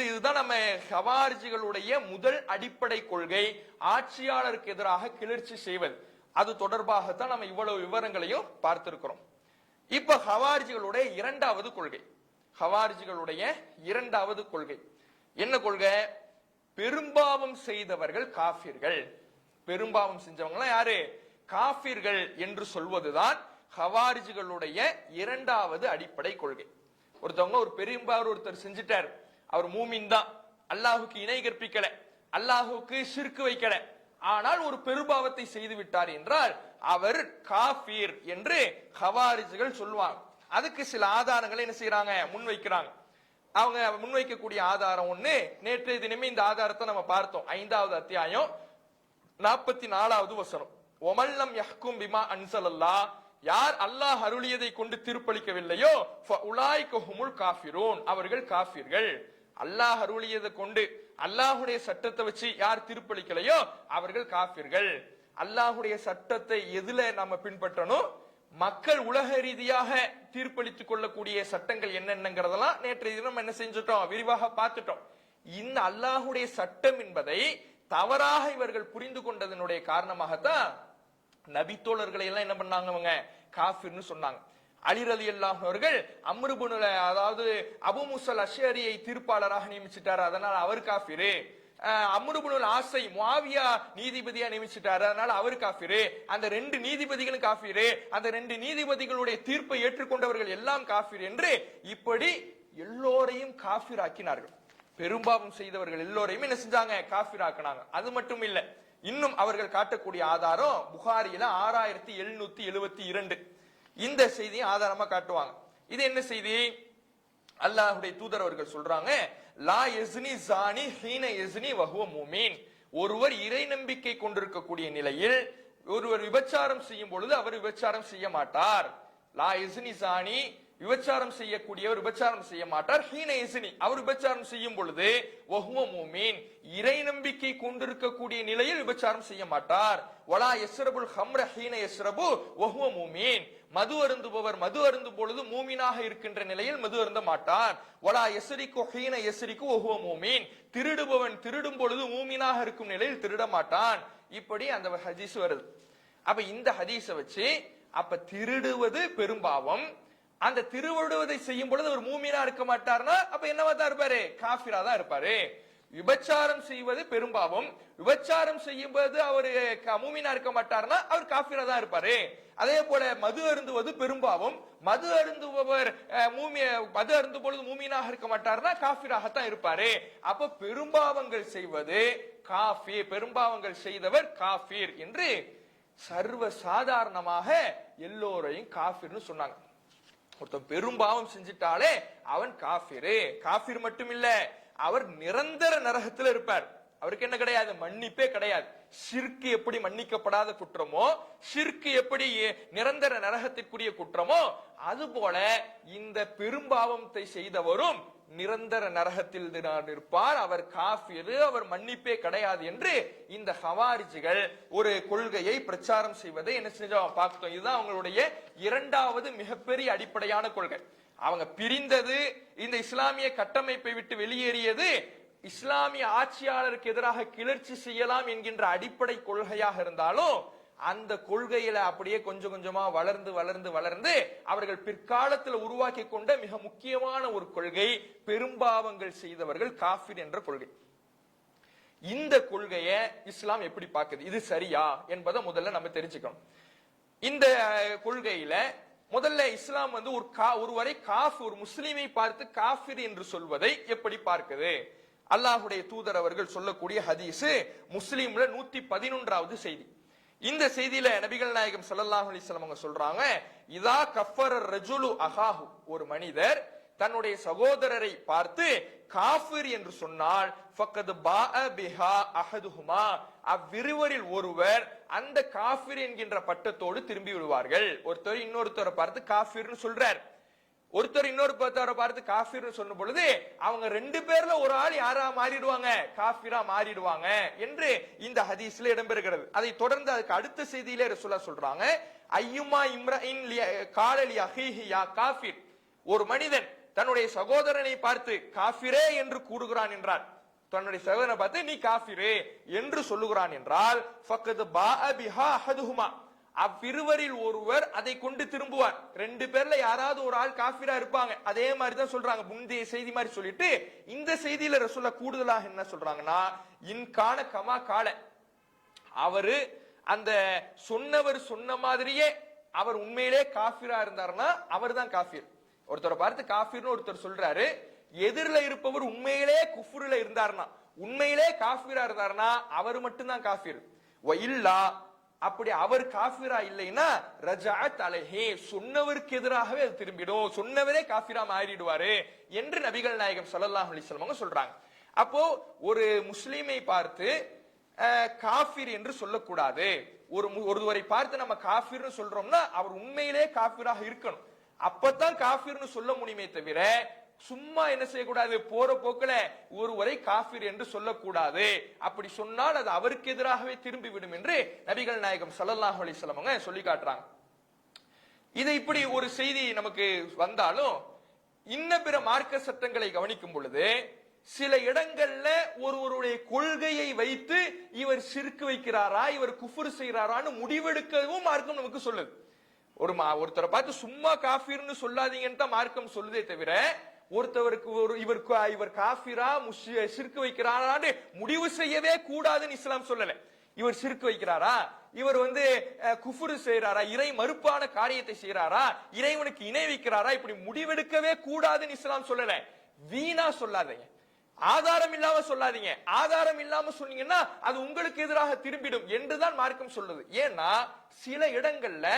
இதுதான் நம்ம ஹவாரிஜிகளுடைய முதல் அடிப்படை கொள்கை, ஆட்சியாளருக்கு எதிராக கிளர்ச்சி செய்வது. அது தொடர்பாகத்தான் நம்ம இவ்வளவு விவரங்களையும் பார்த்திருக்கிறோம். இப்ப ஹவாரிஜிகளுடைய இரண்டாவது கொள்கை, ஹவாரிஜிகளுடைய இரண்டாவது கொள்கை என்ன கொள்கை? பெரும்பாவம் செய்தவர்கள் காஃபிர்கள். பெரும்பாவம் செஞ்சவங்க யாரு? காஃபிர்கள் என்று சொல்வதுதான் ஹவாரிஜிகளுடைய இரண்டாவது அடிப்படை கொள்கை. ஒருத்தவங்க ஒரு பெரும்பாவம் ஒருத்தர் செஞ்சிட்டார், அவர் மூமின் தான், அல்லாஹுக்கு இணை கற்பிக்கல, அல்லாஹுக்கு ஷிர்க் வைக்கல, ஆனால் ஒரு பெருபாவத்தை செய்து விட்டார் என்றால் அவர் காஃபீர் என்று ஹவாரிஜிகள் சொல்வாங்க. அதுக்கு சில ஆதாரங்களை என்ன செய்யறாங்க, முன்வைக்கிறாங்க. அவங்க முன்வைக்கக்கூடிய ஆதாரம் ஒண்ணு, நேற்றைய தினமே இந்த ஆதாரத்தை நம்ம பார்த்தோம். 5வது அத்தியாயம் 44வது வசனம், ஒமல்லம் யஹ்கும் பிமா அன்ஸலல்லாஹ், யார் அல்லாஹ் அருளியதை கொண்டு தீர்ப்பளிக்கவில்லையோ ஃபஉலாயிக ஹுமுல் காஃபிரூன், அவர்கள் காஃபிர்கள். அல்லாஹ் அருளியதை கொண்டு, அல்லாஹுடைய சட்டத்தை வச்சு யார் தீர்ப்பளிக்கலையோ அவர்கள் காஃபிர்கள். அல்லாஹுடைய சட்டத்தை எதுல நம்ம பின்பற்றணும்? மக்கள் உலக ரீதியாக தீர்ப்பளித்துக் கொள்ளக்கூடிய சட்டங்கள் என்னென்னங்கிறதெல்லாம் நேற்றைய தினம் என்ன செஞ்சுட்டோம், விரிவாக பார்த்துட்டோம். இந்த அல்லாஹுடைய சட்டம் என்பதை தவறாக இவர்கள் புரிந்து கொண்டதனுடைய காரணமாகத்தான் நபித்தோழர்களை எல்லாம் என்ன பண்ணாங்க, அவங்க காஃபிர்னு சொன்னாங்க. அலி ரலியல்லாஹு அவர்கள் அம்ர் இப்னு அதாவது அபு மூஸல் அஷ்அரியை தீர்ப்பாளராக நியமிச்சிட்டார், அதனால அவர் காஃபிரு. அம்ர் இப்னு ஆஸை முஆவியா நீதிபதியா நியமிச்சிட்டாரு, அதனால அவர் காஃபிரு. அந்த ரெண்டு நீதிபதிகளும் காஃபிரு, அந்த ரெண்டு நீதிபதிகளுடைய தீர்ப்பை ஏற்றுக்கொண்டவர்கள் எல்லாம் காஃபிர் என்று இப்படி எல்லோரையும் காஃபிர் ஆக்கினார்கள். பெரும்பாவம் செய்தவர்கள் எல்லோரையும் என்ன செஞ்சாங்க? காஃபிர் ஆக்கினாங்க. அது மட்டும் இல்ல, இன்னும் அவர்கள் காட்டக்கூடிய ஆதாரம் புகாரியில 6772 இந்த செய்தியை ஆதாரமா காட்டுவாங்க. இது என்ன செய்தி? அல்லாஹ்வுடைய தூதர் அவர்கள் சொல்றாங்க, லா யஸ்னி ஸானி ஹீன யஸ்னி வஹுவ முஃமின். ஒருவர் இறை நம்பிக்கை கொண்டிருக்கக்கூடிய நிலையில் ஒருவர் விபச்சாரம் செய்யும் பொழுது அவர் விபச்சாரம் செய்ய மாட்டார். லா யஸ்னி ஸானி, விபச்சாரம் செய்யக்கூடியவர் விபச்சாரம் செய்ய மாட்டார். ஹீன யஸ்னி, அவர் விபச்சாரம் செய்யும் பொழுது வஹுவ முஃமின், இறை நம்பிக்கை கொண்டிருக்கக்கூடிய நிலையில் விபச்சாரம் செய்ய மாட்டார். வலா யஸ்ரபுல் ஹம்ர ஹீன யஸ்ரபு வஹுவ முஃமின், மது அருந்துபவர் மது அருந்தும் பொழுது மூமினாக இருக்கின்ற நிலையில் மது அருந்த மாட்டார். வலா யஸ்ரிகு ஹீன யஸ்ரிகு வஹுவ முஃமின், திருடுபவன் திருடும் பொழுது மூமினாக இருக்கும் நிலையில் திருட மாட்டான். இப்படி அந்த ஹதீஸ் வருது. அப்ப இந்த ஹதீஸை வச்சு அப்ப திருடுவது பெரும்பாவம், அந்த திருடுவதை செய்யும் பொழுது அவர் மூமினா இருக்க மாட்டார்னா அப்ப என்னவா தான் இருப்பாரு? காஃபிரா தான் இருப்பாரு. விபச்சாரம் செய்வது பெரும்பாவம், விபச்சாரம் செய்யும் போது அவர் மூமினா இருக்க மாட்டார்னா அவர் காஃபிரா தான் இருப்பாரு. அதே போல மது அருந்துவது பெரும்பாவம், மது அருந்துபவர் மது அருந்தும் பொழுது மூமினாக இருக்க மாட்டார்னா காஃபிராகத்தான் இருப்பாரு. அப்ப பெரும்பாவங்கள் செய்வது காஃபிர், பெரும்பாவங்கள் செய்தவர் காஃபிர் என்று சர்வ சாதாரணமாக எல்லோரையும் காஃபிர்னு சொன்னாங்க. ஒருத்தன் பெரும்பாவம் செஞ்சிட்டாலே அவன் காஃபிரு. காஃபிர் மட்டும் இல்ல, அவர் நிரந்தர நரகத்தில் இருப்பார். அவருக்கு என்ன கிடையாது? மன்னிப்பே கிடையாது. ஷிர்க் எப்படி மன்னிக்கப்படாத குற்றமோ, ஷிர்க் எப்படி நிரந்தர நரகத்திற்குரிய குற்றமோ, அதுபோல இந்த பெரும்பாவத்தை செய்தவரும் நிரந்தர நரகத்தில் இருப்பார். அவர் காஃபிரு, அவர் மன்னிப்பே கிடையாது என்று இந்த ஹவாரிஜிகள் ஒரு கொள்கையை பிரச்சாரம் செய்வதை என்ன செஞ்சோம் பார்த்தோம். இதுதான் அவங்களுடைய இரண்டாவது மிகப்பெரிய அடிப்படையான கொள்கை. அவங்க பிரிந்தது, இந்த இஸ்லாமிய கட்டமைப்பை விட்டு வெளியேறியது இஸ்லாமிய ஆட்சியாளருக்கு எதிராக கிளர்ச்சி செய்யலாம் என்கின்ற அடிப்படை கொள்கையாக இருந்தாலும் அந்த கொள்கையில அப்படியே கொஞ்சம் கொஞ்சமா வளர்ந்து வளர்ந்து வளர்ந்து அவர்கள் பிற்காலத்தில் உருவாக்கி கொண்ட மிக முக்கியமான ஒரு கொள்கை பெரும்பாவங்கள் செய்தவர்கள் காஃபிர் என்ற கொள்கை. இந்த கொள்கையை இஸ்லாம் எப்படி பார்க்குது, இது சரியா என்பதை முதல்ல நம்ம தெரிஞ்சுக்கணும். இந்த கொள்கையில முதல்ல இஸ்லாம் ஒருவரை ஒரு முஸ்லிமை பார்த்து காஃபிர் என்று சொல்வதை எப்படி பார்க்குது? அல்லாஹ்வுடைய தூதர் அவர்கள் சொல்லக்கூடிய ஹதீஸ் முஸ்லிம்ல 111வது செய்தி. இந்த செய்தியில நபிகள் நாயகம் ஸல்லல்லாஹு அலைஹி வஸல்லம் அவங்க சொல்றாங்க, இதா கஃபர ரஜுலு அகாஹு, ஒரு மனிதர் தன்னுடைய சகோதரரை பார்த்து காஃபிர் என்று சொன்னால் ஃபக்கத் பாஅ பிஹா அஹதுஹுமா, அவ்விருவரில் ஒருவர் அந்த காஃபிர் என்கின்ற பட்டத்தோடு திரும்பி விடுவார்கள். ஒருத்தர் இன்னொருத்தரை பார்த்து காஃபிர்னு சொல்றார், ஒருத்தர் இன்னொருத்தரை பார்த்து காஃபிர்னு சொன்ன பொழுது அவங்க ரெண்டு பேர்ல ஒரு ஆள் யாரா மாறிடுவாங்க? காஃபிரா மாறிடுவாங்க என்று இந்த ஹதீஸ்ல இடம்பெறுகிறது. அதை தொடர்ந்து அதுக்கு அடுத்த செய்தியிலே ரசூலுல்லாஹ் சொல்றாங்க, ஐயுமா இம்ரஇன் காலலி அஹீஹி யா காஃபிர், ஒரு மனிதன் தன்னுடைய சகோதரனை பார்த்து காஃபிரே என்று கூறுகிறான் என்றால், தன்னுடைய சகோதரனை பார்த்து நீ காஃபிரே என்று சொல்லுகிறான் என்றால் ஃபக்கத் பாஅ பிஹா அஹதுஹுமா, அவ்விருவரில் ஒருவர் அதை கொண்டு திரும்புவார். ரெண்டு பேர்ல யாராவது ஒரு ஆள் காஃபிரா இருப்பாங்க. அதே மாதிரி தான் சொல்றாங்க, முந்தைய செய்தி மாதிரி சொல்லிட்டு இந்த செய்தியில ரசூலுல்லாஹ் கூடுதலாக என்ன சொல்றாங்கன்னா, இன்கான கமா கால, அவரு அந்த சொன்னவர் சொன்ன மாதிரியே அவர் உண்மையிலே காஃபிரா இருந்தார்னா அவர் தான் காஃபிர். ஒருத்தரை பார்த்து காஃபிர்னு ஒருத்தர் சொல்றாரு, எதிரில இருப்பவர் உண்மையிலே குஃப்ருல இருந்தார்னா, உண்மையிலே காஃபிரா இருந்தார்னா அவர் மட்டும்தான் காஃபிர். வ இல்லா, அப்படி அவர் காஃபிரா இல்லைன்னா ரஜஅத் அலைஹி, சொன்னவருக்கு எதிராகவே அது திரும்பிடும், சொன்னவரே காஃபிரா மாறிடுவாரு என்று நபிகள் நாயகம் ஸல்லல்லாஹு அலைஹி வஸல்லம் சொல்றாங்க. அப்போ ஒரு முஸ்லிமை பார்த்து காஃபிர் என்று சொல்லக்கூடாது. ஒருவரை பார்த்து நம்ம காஃபிர்னு சொல்றோம்னா அவர் உண்மையிலே காஃபிராக இருக்கணும், அப்பதான் காஃபிர்னு சொல்ல முடியுமே தவிர சும்மா என்ன செய்யக்கூடாது, போற போக்குல ஒருவரை காஃபிர் என்று சொல்லக்கூடாது. அப்படி சொன்னால் அது அவருக்கு எதிராகவே திரும்பி விடும் என்று நபிகள் நாயகம் ஸல்லல்லாஹு அலைஹி வஸல்லம் சொல்லி காட்டுறாங்க. இது இப்படி ஒரு செய்தி நமக்கு வந்தாலும் இன்ன பிற மார்க்க சட்டங்களை கவனிக்கும் பொழுது சில இடங்கள்ல ஒருவருடைய கொள்கையை வைத்து இவர் ஷிர்க் வைக்கிறாரா, இவர் குஃப்ர் செய்யறாரான்னு முடிவெடுக்கவும் மார்க்கம் நமக்கு சொல்லுது. ஒருத்தரை பார்த்து சும்மா காஃபிர்னு சொல்லாதீங்கன்னு தான் மார்க்கம் சொல்லுதே தவிர, ஒருத்தவருக்கு இவர் காஃபிரா ஷிர்க் வைக்கிறாரான்னு முடிவு செய்யவே கூடாதுன்னு இஸ்லாம் சொல்லல. இவர் ஷிர்க் வைக்கிறாரா, இவர் குஃப்ரு செய்யறாரா, இறை மறுப்பான காரியத்தை செய்யறாரா, இறைவனுக்கு இணை வைக்கிறாரா, இப்படி முடிவெடுக்கவே கூடாதுன்னு இஸ்லாம் சொல்லல. வீணா சொல்லாதீங்க, ஆதாரம் இல்லாம சொல்லாதீங்க. ஆதாரம் இல்லாம சொன்னீங்கன்னா அது உங்களுக்கு எதிராக திரும்பிடும் என்றுதான் மார்க்கம் சொல்லுது. ஏன்னா சில இடங்கள்ல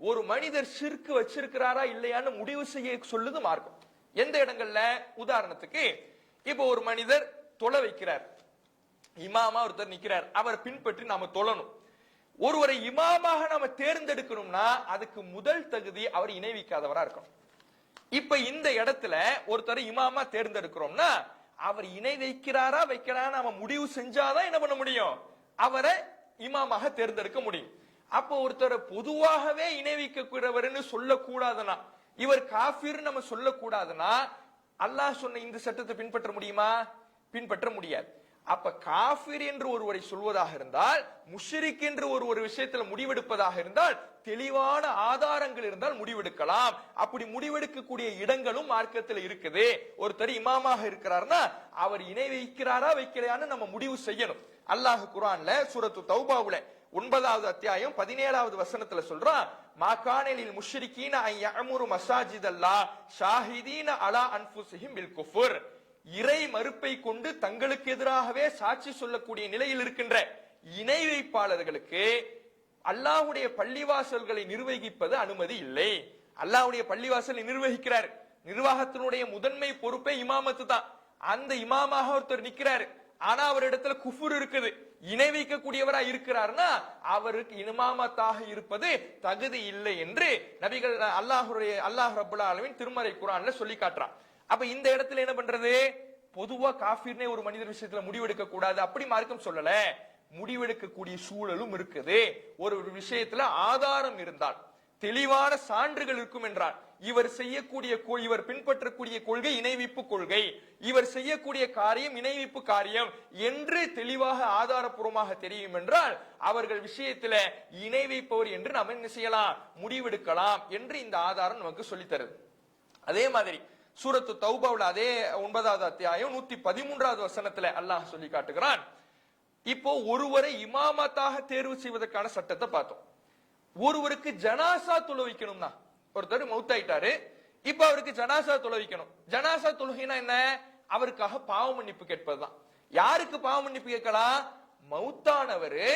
ஒரு மனிதர் ஷிர்க் வச்சிருக்கிறாரா இல்லையான்னு முடிவு செய்ய சொல்லுது மார்க்கம். எந்த இடங்கள்ல? உதாரணத்துக்கு இப்போ ஒரு மனிதர் தொலை வைக்கிறார், இமாமா ஒருத்தர் நிக்கிறார், அவர் பின்பற்றி நாம தொழணும். ஒருவரை இமாமாக நாம தேர்ந்தெடுக்கணும்னா அதுக்கு முதல் தகுதி அவர் இணைவிக்காதவரா இருக்கணும். இப்ப இந்த இடத்துல ஒருத்தர் இமாமா தேர்ந்தெடுக்கிறோம்னா அவர் இணை வைக்கிறாரா வைக்கிறாரா நாம முடிவு செஞ்சாதான் என்ன பண்ண முடியும், அவரை இமாமாக தேர்ந்தெடுக்க முடியும். அப்போ ஒருத்தர் பொதுவாகவே இணை வைக்கக்கூடியவர்னு சொல்லக்கூடாதுன்னா, இவர் காஃபிர் நம்ம சொல்லக்கூடாதுன்னா, அல்லாஹ் சொன்ன இந்த சட்டத்தை பின்பற்ற முடியுமா? பின்பற்ற முடியாது. அப்ப காஃபிர் என்று ஒருவரை சொல்வதாக இருந்தால், முஷ்ரிக் என்று ஒரு விஷயத்துல முடிவெடுப்பதாக இருந்தால் தெளிவான ஆதாரங்கள் இருந்தால் முடிவெடுக்கலாம். அப்படி முடிவெடுக்கக்கூடிய இடங்களும் மார்க்கத்தில் இருக்குது. ஒருத்தர் இமாமாக இருக்கிறார்னா அவர் இணை வைக்கிறாரா வைக்கலையான்னு நம்ம முடிவு செய்யணும். அல்லாஹ் குர்ஆன்ல சூரத்து தௌபாவுல 9வது அத்தியாயம் 17வது வசனத்துல சொல்றான், மாகானில் முஷ்ரிகீன ஐ யஅமுரு மசாஜிதல்லாஹ் ஷாஹிதீன அலா அன்ஃபுஸிஹிம் பில் குஃப்ர். இறை மறுப்பை கொண்டு தங்களுக்கு எதிராகவே சாட்சி சொல்லக்கூடிய நிலையில் இருக்கின்ற இணை வைப்பாளர்களுக்கு அல்லாஹ்வுடைய பள்ளிவாசல்களை நிர்வகிப்பது அனுமதி இல்லை. அல்லாஹ்வுடைய பள்ளிவாசலை நிர்வகிக்கிறார், நிர்வாகத்தினுடைய முதன்மை பொறுப்பே இமாமத்து தான். அந்த இமாமாக ஒருத்தர் நிக்கிறாரு, ஆனா அவரிடத்துல குஃபுர் இருக்குது, இணை வைக்கக்கூடியவரா இருக்கிறார்னா அவருக்கு இமாமத்தாக இருப்பது தகுதி இல்லை என்று நபிகள் அல்லாஹ் ரப்பல் ஆலமீன் திருமறை குர்ஆன்ல சொல்லி காட்டுறான். அப்ப இந்த இடத்துல என்ன பண்றது? பொதுவா காஃபிர்னே ஒரு மனிதர் விஷயத்துல முடிவெடுக்க கூடாது அப்படி மார்க்கம் சொல்லல. முடிவெடுக்கக்கூடிய சூழலும் இருக்குது. ஒரு விஷயத்துல ஆதாரம் இருந்தால், தெளிவான சான்றுகள் இருக்கும் என்றால், இவர் செய்யக்கூடிய இவர் பின்பற்றக்கூடிய கொள்கை இணைவிப்பு கொள்கை, இவர் செய்யக்கூடிய காரியம் இணைவிப்பு காரியம் என்று தெளிவாக ஆதாரபூர்வமாக தெரியும் என்றால் அவர்கள் விஷயத்துல இணை வைப்பவர் என்று நாம் என்ன செய்யலாம், முடிவெடுக்கலாம் என்று இந்த ஆதாரம் நமக்கு சொல்லி தருது. அதே மாதிரி சூரத்து தௌபாவுல அதே 9வது அத்தியாயம் 113வது வசனத்துல அல்லாஹ் சொல்லி காட்டுகிறான். இப்போ ஒருவரை இமாமத்தாக தேர்வு செய்வதற்கான சட்டத்தை பார்த்தோம். ஒருவருக்கு ஜனாசா தொழ வைக்கணும்னா, ஒருத்தர் மௌத்தாயிட்டாரு, இப்ப அவருக்கு ஜனாசா தொழ வைக்கணும். ஜனாசா தொழுகைனா என்ன? அவருக்காக பாவ மன்னிப்பு கேட்பதுதான். யாருக்கு பாவ மன்னிப்பு கேட்கலாம்? மௌத்தானவரு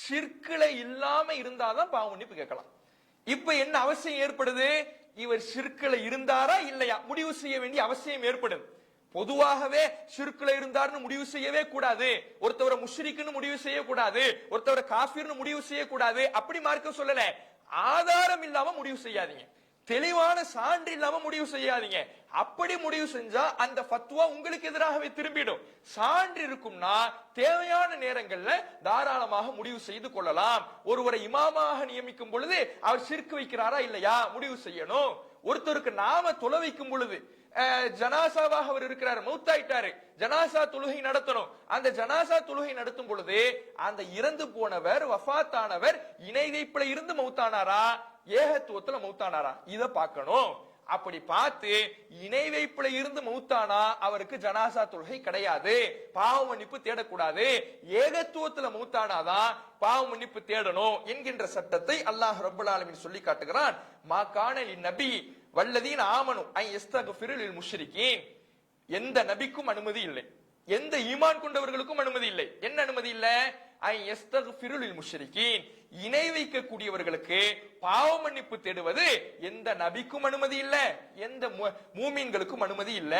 ஷிர்க்ல இல்லாம இருந்தாதான் பாவ மன்னிப்பு கேட்கலாம். இப்ப என்ன அவசியம் ஏற்படுது? இவர் ஷிர்க்ல இருந்தாரா இல்லையா முடிவு செய்ய வேண்டிய அவசியம் ஏற்படுது. பொதுவாகவே ஷிர்க்ல இருந்தார்னு முடிவு செய்யவே கூடாது, ஒருத்தவரை முஷ்ரிக்னு முடிவு செய்யக்கூடாது, ஒருத்தவரை காஃபிர்னு முடிவு செய்யக்கூடாது அப்படி மார்க்கம் சொல்லல. ஆதாரம் இல்லாம முடிவு செய்யாதீங்க, தெளிவான சான்று இல்லாம முடிவு செய்யாதீங்க. அப்படி முடிவு செஞ்சா அந்த ஃபத்வா உங்களுக்கு எதிராகவே திரும்பிடும். சான்று இருக்கும்னா தேவையான நேரங்கள்ல தாராளமாக முடிவு செய்து கொள்ளலாம். ஒருவரை இமாமாக நியமிக்கும் பொழுது அவர் ஷிர்க் வைக்கிறாரா இல்லையா முடிவு செய்யணும். ஒருத்தருக்கு நாம தொலை வைக்கும் பொழுது ஜனாசாவாக அவர் இருக்கிறார், மௌத்தாயிட்டாரு, ஜனாசா தொழுகை நடத்தணும். அந்த ஜனாசா தொழுகை நடத்தும் பொழுது அந்த இறந்து போனவர் வஃபாத்தானவர் இணை வைப்புல இருந்து மௌத்தானாரா ஏகத்துவத்துல மௌத்தானாரா இத பார்க்கணும். அப்படி பார்த்து இணை வைப்புல இருந்து மௌத்தானா அவருக்கு ஜனாசா தொழுகை கிடையாது, பாவ மன்னிப்பு தேடக்கூடாது. ஏகத்துவத்துல மௌத்தானாதான் பாவ மன்னிப்பு தேடணும் என்கின்ற சட்டத்தை அல்லாஹ் ரப்பல் ஆலமீன் சொல்லி காட்டுகிறான். மா கான லின்னபி வல்லதீன ஆமனு ஐ யஸ்தக்ஃபிரு லில் முஷ்ரிகீன். எந்த நபிக்கும் அனுமதி இல்லை, எந்த ஈமான் கொண்டவர்களுக்கும் அனுமதி இல்லை. என்ன அனுமதி இல்ல? ஐ யஸ்தக்ஃபிரு லில் முஷ்ரிகீன், இணை வைக்கக்கூடியவர்களுக்கு பாவ மன்னிப்பு தேடுவது எந்த நபிக்கும் அனுமதி இல்ல, எந்த மூமின்களுக்கும் அனுமதி இல்ல.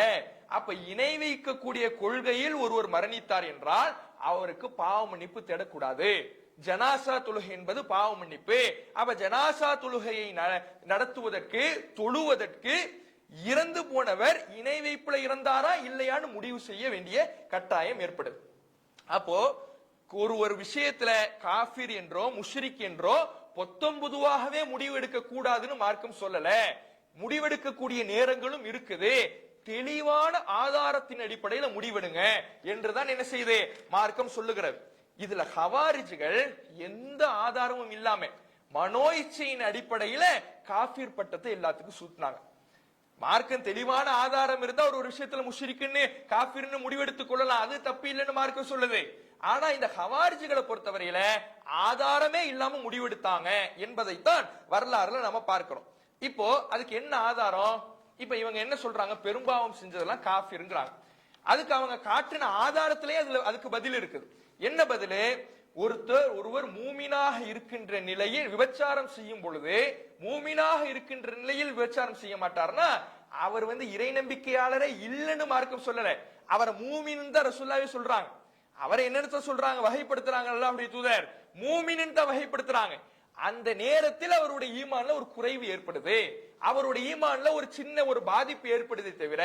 அப்ப இணை வைக்கக்கூடிய கொள்கையில் ஒருவர் மரணித்தார் என்றால் அவருக்கு பாவ மன்னிப்பு தேடக்கூடாது. ஜனாசா தொழுகை என்பது பாவ மன்னிப்பு. அப்ப ஜனாசா தொழுகையை நடத்துவதற்கு தொழுவதற்கு இறந்து போனவர் இணை வைப்புல இறந்தாரா இல்லையான்னு முடிவு செய்ய வேண்டிய கட்டாயம் ஏற்படுது. அப்போ ஒரு விஷயத்துல காஃபிர் என்றோ முஷ்ரிக் என்றோ பொதுவாகவே முடிவு எடுக்க கூடாதுன்னு மார்க்கம் சொல்லல. முடிவெடுக்கக்கூடிய நேரங்களும் இருக்குது. தெளிவான ஆதாரத்தின் அடிப்படையில முடிவெடுங்க என்றுதான் என்ன செய்யுது மார்க்கம் சொல்லுகிறது. இதுல ஹவாரிஜ்கள் எந்த ஆதாரமும் இல்லாம மனோ இச்சையின் அடிப்படையில காஃபிர் பட்டத்தை எல்லாத்துக்கும் சூட்டினாங்க. மார்க்கம் தெளிவான ஆதாரம் இருந்தா ஒரு விஷயத்துல முஷ்ரிக்குன்னு காஃபிர்னு முடிவெடுத்துக் கொள்ளலாம், அது தப்பு இல்லைன்னு மார்க்கம் சொல்லுது. ஆனா இந்த ஹவாரிஜிகளை பொறுத்தவரையில ஆதாரமே இல்லாம முடிவெடுத்தாங்க என்பதைத்தான் வரலாறுல நம்ம பார்க்கிறோம். இப்போ அதுக்கு என்ன ஆதாரம்? இப்ப இவங்க என்ன சொல்றாங்க, பெரும்பாவம் செஞ்சதெல்லாம் காஃபிர்ங்கறாங்க. அதுக்கு அவங்க காட்டின ஆதாரத்திலே அதுக்கு பதில் இருக்குது. என்ன பதில்? ஒருவர் மூமினாக இருக்கின்ற நிலையில் விபச்சாரம் செய்யும் பொழுது, மூமினாக இருக்கின்ற நிலையில் விபச்சாரம் செய்ய மாட்டார்னா அவர் இறை நம்பிக்கையாளரே இல்லைன்னு மார்க்கம் சொல்லல, அவரை மூமின் தான் ரசூலுல்லாஹி சொல்றாங்க. அவரை என்னன்னு சொல்றாங்க, வகைப்படுத்துறாங்க அல்லாஹ்வுடைய தூதர், மூமின் தான் வகைப்படுத்துறாங்க. அந்த நேரத்தில் அவருடைய ஈமான்ல ஒரு குறைவு ஏற்படுது, அவருடைய ஈமான்ல ஒரு சின்ன ஒரு பாதிப்பு ஏற்படுதே தவிர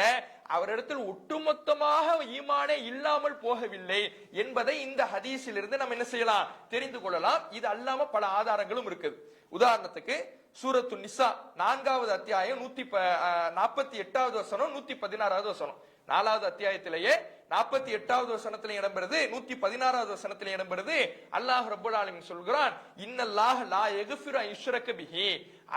அவரிடத்தில் ஒட்டுமொத்தமாக ஈமானே இல்லாமல் போகவில்லை என்பதை இந்த ஹதீஸில் இருந்து நம்ம என்ன செய்யலாம், தெரிந்து கொள்ளலாம். இது அல்லாம பல ஆதாரங்களும் இருக்குது. உதாரணத்துக்கு சூரத்து நிசா 4வது அத்தியாயம் 148வது வசனம் 116வது வசனம், 4வது அத்தியாயத்திலேயே 48வது வசனத்தில் இடம்பெறுது, 116வது வசனத்தில் இடம்பெறுது. அல்லாஹ் ரப்பல் ஆலமீன் சொல்கிறான், இன்னல்லாஹ லா யக்ஃபிரு அன் யுஷ்ரக பிஹி,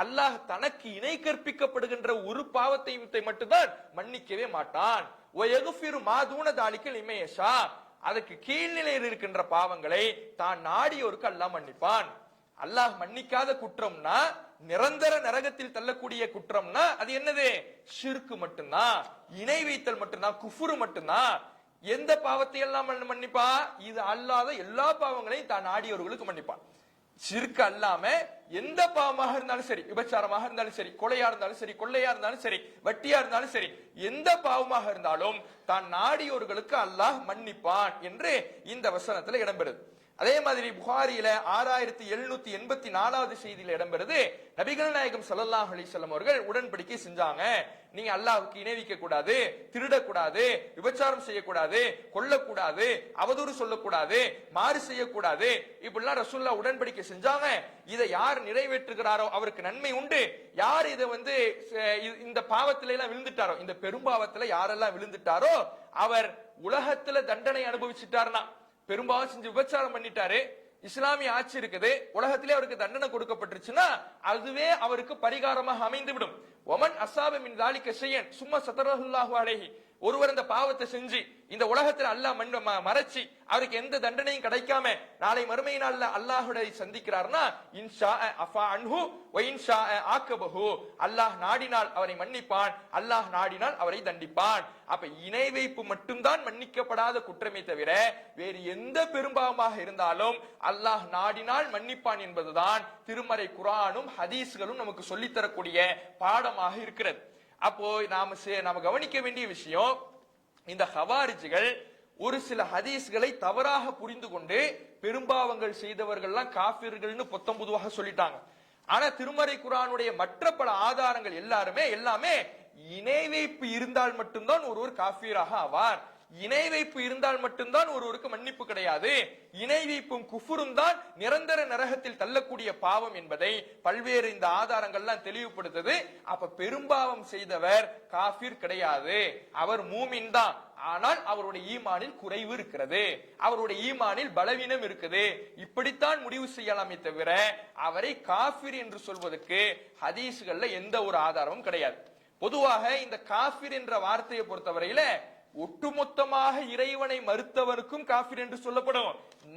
அல்லாஹ் தனக்கு இணை கற்பிக்கப்படுகின்ற ஒரு பாவத்தை மட்டும்தான் மன்னிக்கவே மாட்டான். வ யக்ஃபிரு மா தூன தாலிக லிமன் யஷா, அதுக்கு கீழ்நிலையில் இருக்கின்ற பாவங்களை தான் நாடியோருக்கு அல்லாஹ் மன்னிப்பான். அல்லாஹ் மன்னிக்காத குற்றம்னா, நிரந்தர நரகத்தில் தள்ளக்கூடிய குற்றம்னா அது என்னது? ஷிர்க் மட்டும்தான், இணை வைத்தல் மட்டும்தான், குஃப்ரு மட்டும்தான். எந்த பாவத்தை எல்லாம் மன்னிப்பா? இது அல்லாத எல்லா பாவங்களையும் தான் நாடியவர்களுக்கு மன்னிப்பான். ஷிர்க் அல்லாம எந்த பாவமாக இருந்தாலும் சரி, விபச்சாரமாக இருந்தாலும் சரி, கொலையா இருந்தாலும் சரி, கொள்ளையா இருந்தாலும் சரி, வட்டியா இருந்தாலும் சரி, எந்த பாவமாக இருந்தாலும் தான் நாடியோர்களுக்கு அல்லாஹ் மன்னிப்பான் என்று இந்த வசனத்துல இடம்பெறுது. அதே மாதிரி புகாரியில 6784வது செய்தியில இடம்பெறுது, நபிகள் நாயகம் ஸல்லல்லாஹு அலைஹி வஸல்லம் அவர்கள் உடன்படிக்கை செஞ்சாங்க, நீங்க அல்லாஹ்வுக்கு இணை வைக்க கூடாது, திருடக்கூடாது, விபச்சாரம் செய்யக்கூடாது, கொல்லக்கூடாது, அவதூறு சொல்லக்கூடாது, மாறு செய்யக்கூடாது, இப்படிலாம் ரசூலுல்லாஹ் உடன்படிக்கை செஞ்சாங்க. இதை யார் நிறைவேற்றுகிறாரோ அவருக்கு நன்மை உண்டு, யார் இதை இந்த பாவத்தில எல்லாம் விழுந்துட்டாரோ, இந்த பெரும்பாவத்துல யாரெல்லாம் விழுந்துட்டாரோ அவர் உலகத்துல தண்டனை அனுபவிச்சுட்டாருன்னா, பெரும்பாலும் செஞ்சு விபச்சாரம் பண்ணிட்டாரு, இஸ்லாமிய ஆட்சி இருக்குது, உலகத்திலே அவருக்கு தண்டனை கொடுக்கப்பட்டுருச்சுன்னா அதுவே அவருக்கு பரிகாரமாக அமைந்து விடும். ஒமன் அஸாப மின் ஸாலிக ஷையன் சும்ம ஸதரஹுல்லாஹு அலைஹி, ஒருவர் இந்த பாவத்தை செஞ்சு இந்த உலகத்தில் அல்லாஹ் மறைச்சி அவருக்கு எந்த தண்டனையும் கிடைக்காம நாளை மறுமை நாள்ல அல்லாஹ்வை சந்திக்கிறார்னா, இன்ஷா அஃபா அன்ஹு வ இன்ஷா ஆக்கபஹு, அல்லாஹ் நாடினால் அவரை மன்னிப்பான், அல்லாஹ் நாடினால் அவரை தண்டிப்பான். அப்ப இணை வைப்பு மட்டும்தான் மன்னிக்கப்படாத குற்றமே தவிர வேறு எந்த பெரும்பாவமாக இருந்தாலும் அல்லாஹ் நாடினால் மன்னிப்பான் என்பதுதான் திருமறை குர்ஆனும் ஹதீஸ்களும் நமக்கு சொல்லித்தரக்கூடிய பாடமாக இருக்கிறது. அப்போ நாம கவனிக்க வேண்டிய விஷயம், இந்த ஹவாரிஜிகள் ஒரு சில ஹதீஸ்களை தவறாக புரிந்து கொண்டு பெரும்பாவங்கள் செய்தவர்கள்லாம் காஃபிர்கள்னு பொத்தம் பொதுவாக சொல்லிட்டாங்க. ஆனா திருமறை குர்ஆனுடைய மற்ற பல ஆதாரங்கள் எல்லாமே இணை வைப்பு இருந்தால் மட்டும்தான் ஒருவர் காஃபிராக ஆவார், இணை வைப்பு இருந்தால் மட்டும்தான் ஒருவருக்கு மன்னிப்பு கிடையாது, இணை வைப்பும் குஃபுரும் தான் நிரந்தர நரகத்தில் தள்ளக்கூடிய பாவம் என்பதை பல்வேறு இந்த ஆதாரங்கள்லாம் தெளிவுபடுத்துது. அப்ப பெரும்பாவம் செய்தவர் காஃபிர் கிடையாது, அவர் மூமின் தான். ஆனால் அவருடைய ஈமானில் குறைவு இருக்கிறது, அவருடைய ஈமானில் பலவீனம் இருக்குது, இப்படித்தான் முடிவு செய்யலாமே தவிர அவரை காஃபிர் என்று சொல்வதற்கு ஹதீஸ்கள்ல எந்த ஒரு ஆதாரமும் கிடையாது. பொதுவாக இந்த காஃபிர் என்ற வார்த்தையை பொறுத்தவரையில ஒட்டுமொத்தமாக இறைவனை மறுத்தவருக்கும் காஃபிர் என்று சொல்லப்படும்,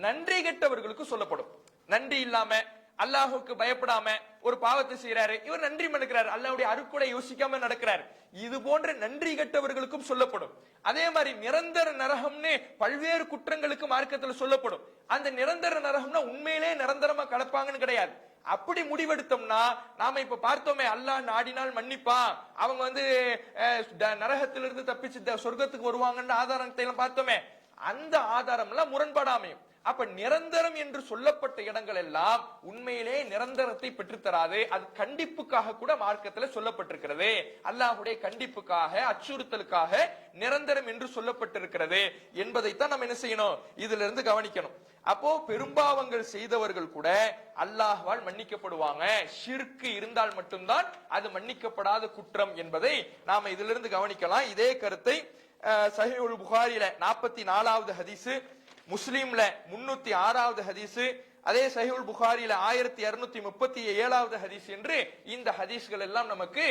நன்றி கெட்டவர்களுக்கும் சொல்லப்படும். நன்றி இல்லாம அல்லாஹுக்கு பயப்படாம ஒரு பாவத்தை செய்யறாரு, இவர் நன்றி மறக்கிறார், அல்லாஹ்வுடைய அருட்கொடை யோசிக்காம நடக்கிறார், இது போன்ற நன்றி கெட்டவர்களுக்கும் சொல்லப்படும். அதே மாதிரி நிரந்தர நரகம்னு பல்வேறு குற்றங்களுக்கு மார்க்கத்தில் சொல்லப்படும். அந்த நிரந்தர நரகம்னா உண்மையிலே நிரந்தரமா கடப்பாங்கன்னு கிடையாது. அப்படி முடிவெடுத்தோம்னா நாம இப்ப பார்த்தோமே, அல்லாஹ் நாடினால் மன்னிப்பா, அவங்க நரகத்திலிருந்து தப்பிச்சு சொர்க்கத்துக்கு வருவாங்கன்னு ஆதாரத்தை எல்லாம் பார்த்தோமே, அந்த ஆதாரம் எல்லாம் முரண்படாமையும். அப்ப நிரந்தரம் என்று சொல்லப்பட்ட இடங்கள் எல்லாம் உண்மையிலே நிரந்தரத்தை பெற்றுத்தராது. அது கண்டிப்புக்காக கூட மார்க்கத்தில் சொல்லப்பட்டிருக்கிறது, அல்லாஹ்வுடைய கண்டிப்புக்காக அச்சுறுத்தலுக்காக நிரந்தரம் என்று சொல்லப்பட்டிருக்கிறது என்பதைத்தான் நம்ம என்ன செய்யணும், இதுல இருந்து கவனிக்கணும். அப்போ பெரும்பாவங்கள் செய்தவர்கள் கூட அல்லாஹ்வால் மன்னிக்கப்படுவாங்க, ஷிர்க் இருந்தால் மட்டும்தான் அது மன்னிக்கப்படாத குற்றம் என்பதை நாம இதிலிருந்து கவனிக்கலாம். இதே கருத்தை சஹீஹுல் புகாரில 44வது ஹதீஸ், முஸ்லிம்ல 306வது ஹதீஸ், அதே சஹீஹுல் புகாரியில 1237வது ஹதீஸ் என்று இந்த ஹதீஸ்கள் எல்லாம் நமக்கு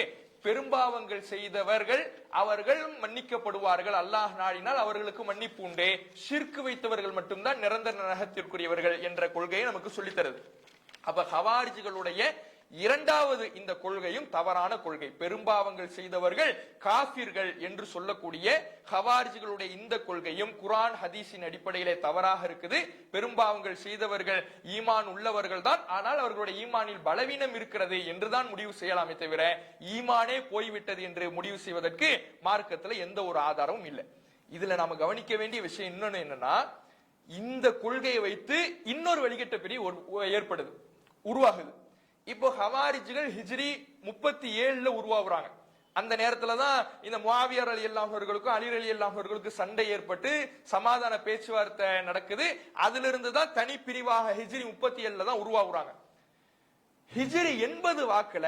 பெரும்பாவங்கள் செய்தவர்கள் அவர்கள் மன்னிக்கப்படுவார்கள், அல்லாஹ் நாடினால் அவர்களுக்கு மன்னிப்பு உண்டே, ஷிர்க் வைத்தவர்கள் மட்டும்தான் நிரந்தர நரகத்திற்குரியவர்கள் என்ற கொள்கையை நமக்கு சொல்லித்தருது. அப்ப ஹவாரிஜிகளுடைய இரண்டாவது இந்த கொள்கையும் தவறான கொள்கை. பெரும்பாவங்கள் செய்தவர்கள் காஃபிர்கள் என்று சொல்லக்கூடிய ஹவாரிஜிகளுடைய இந்த கொள்கையும் குர்ஆன் ஹதீஸின் அடிப்படையிலே தவறாக இருக்குது. பெரும்பாவங்கள் செய்தவர்கள் ஈமான் உள்ளவர்கள் தான், ஆனால் அவர்களுடைய ஈமானில் பலவீனம் இருக்கிறது என்றுதான் முடிவு செய்யலாமே தவிர ஈமானே போய்விட்டது என்று முடிவு செய்வதற்கு மார்க்கத்தில் எந்த ஒரு ஆதாரமும் இல்லை. இதுல நாம கவனிக்க வேண்டிய விஷயம் இன்னொன்னு என்னன்னா, இந்த கொள்கையை வைத்து இன்னொரு வழிகட்ட பிரிவு ஏற்படுது, உருவாகுது. இப்போ ஹவாரிஜிகள் ஹிஜ்ரி 37ல உருவாகுறாங்க. அந்த நேரத்துல தான் இந்த முஆவியா ரலியல்லாஹு அவர்களுக்கும் அலி ரலியல்லாஹு அவர்களுக்கும் சண்டை ஏற்பட்டு சமாதான பேச்சுவார்த்தை நடக்குது. அதுல இருந்து தான் தனி பிரிவாக ஹிஜ்ரி 37ல தான் உருவாகுறாங்க. ஹிஜ்ரி 80 வாக்குல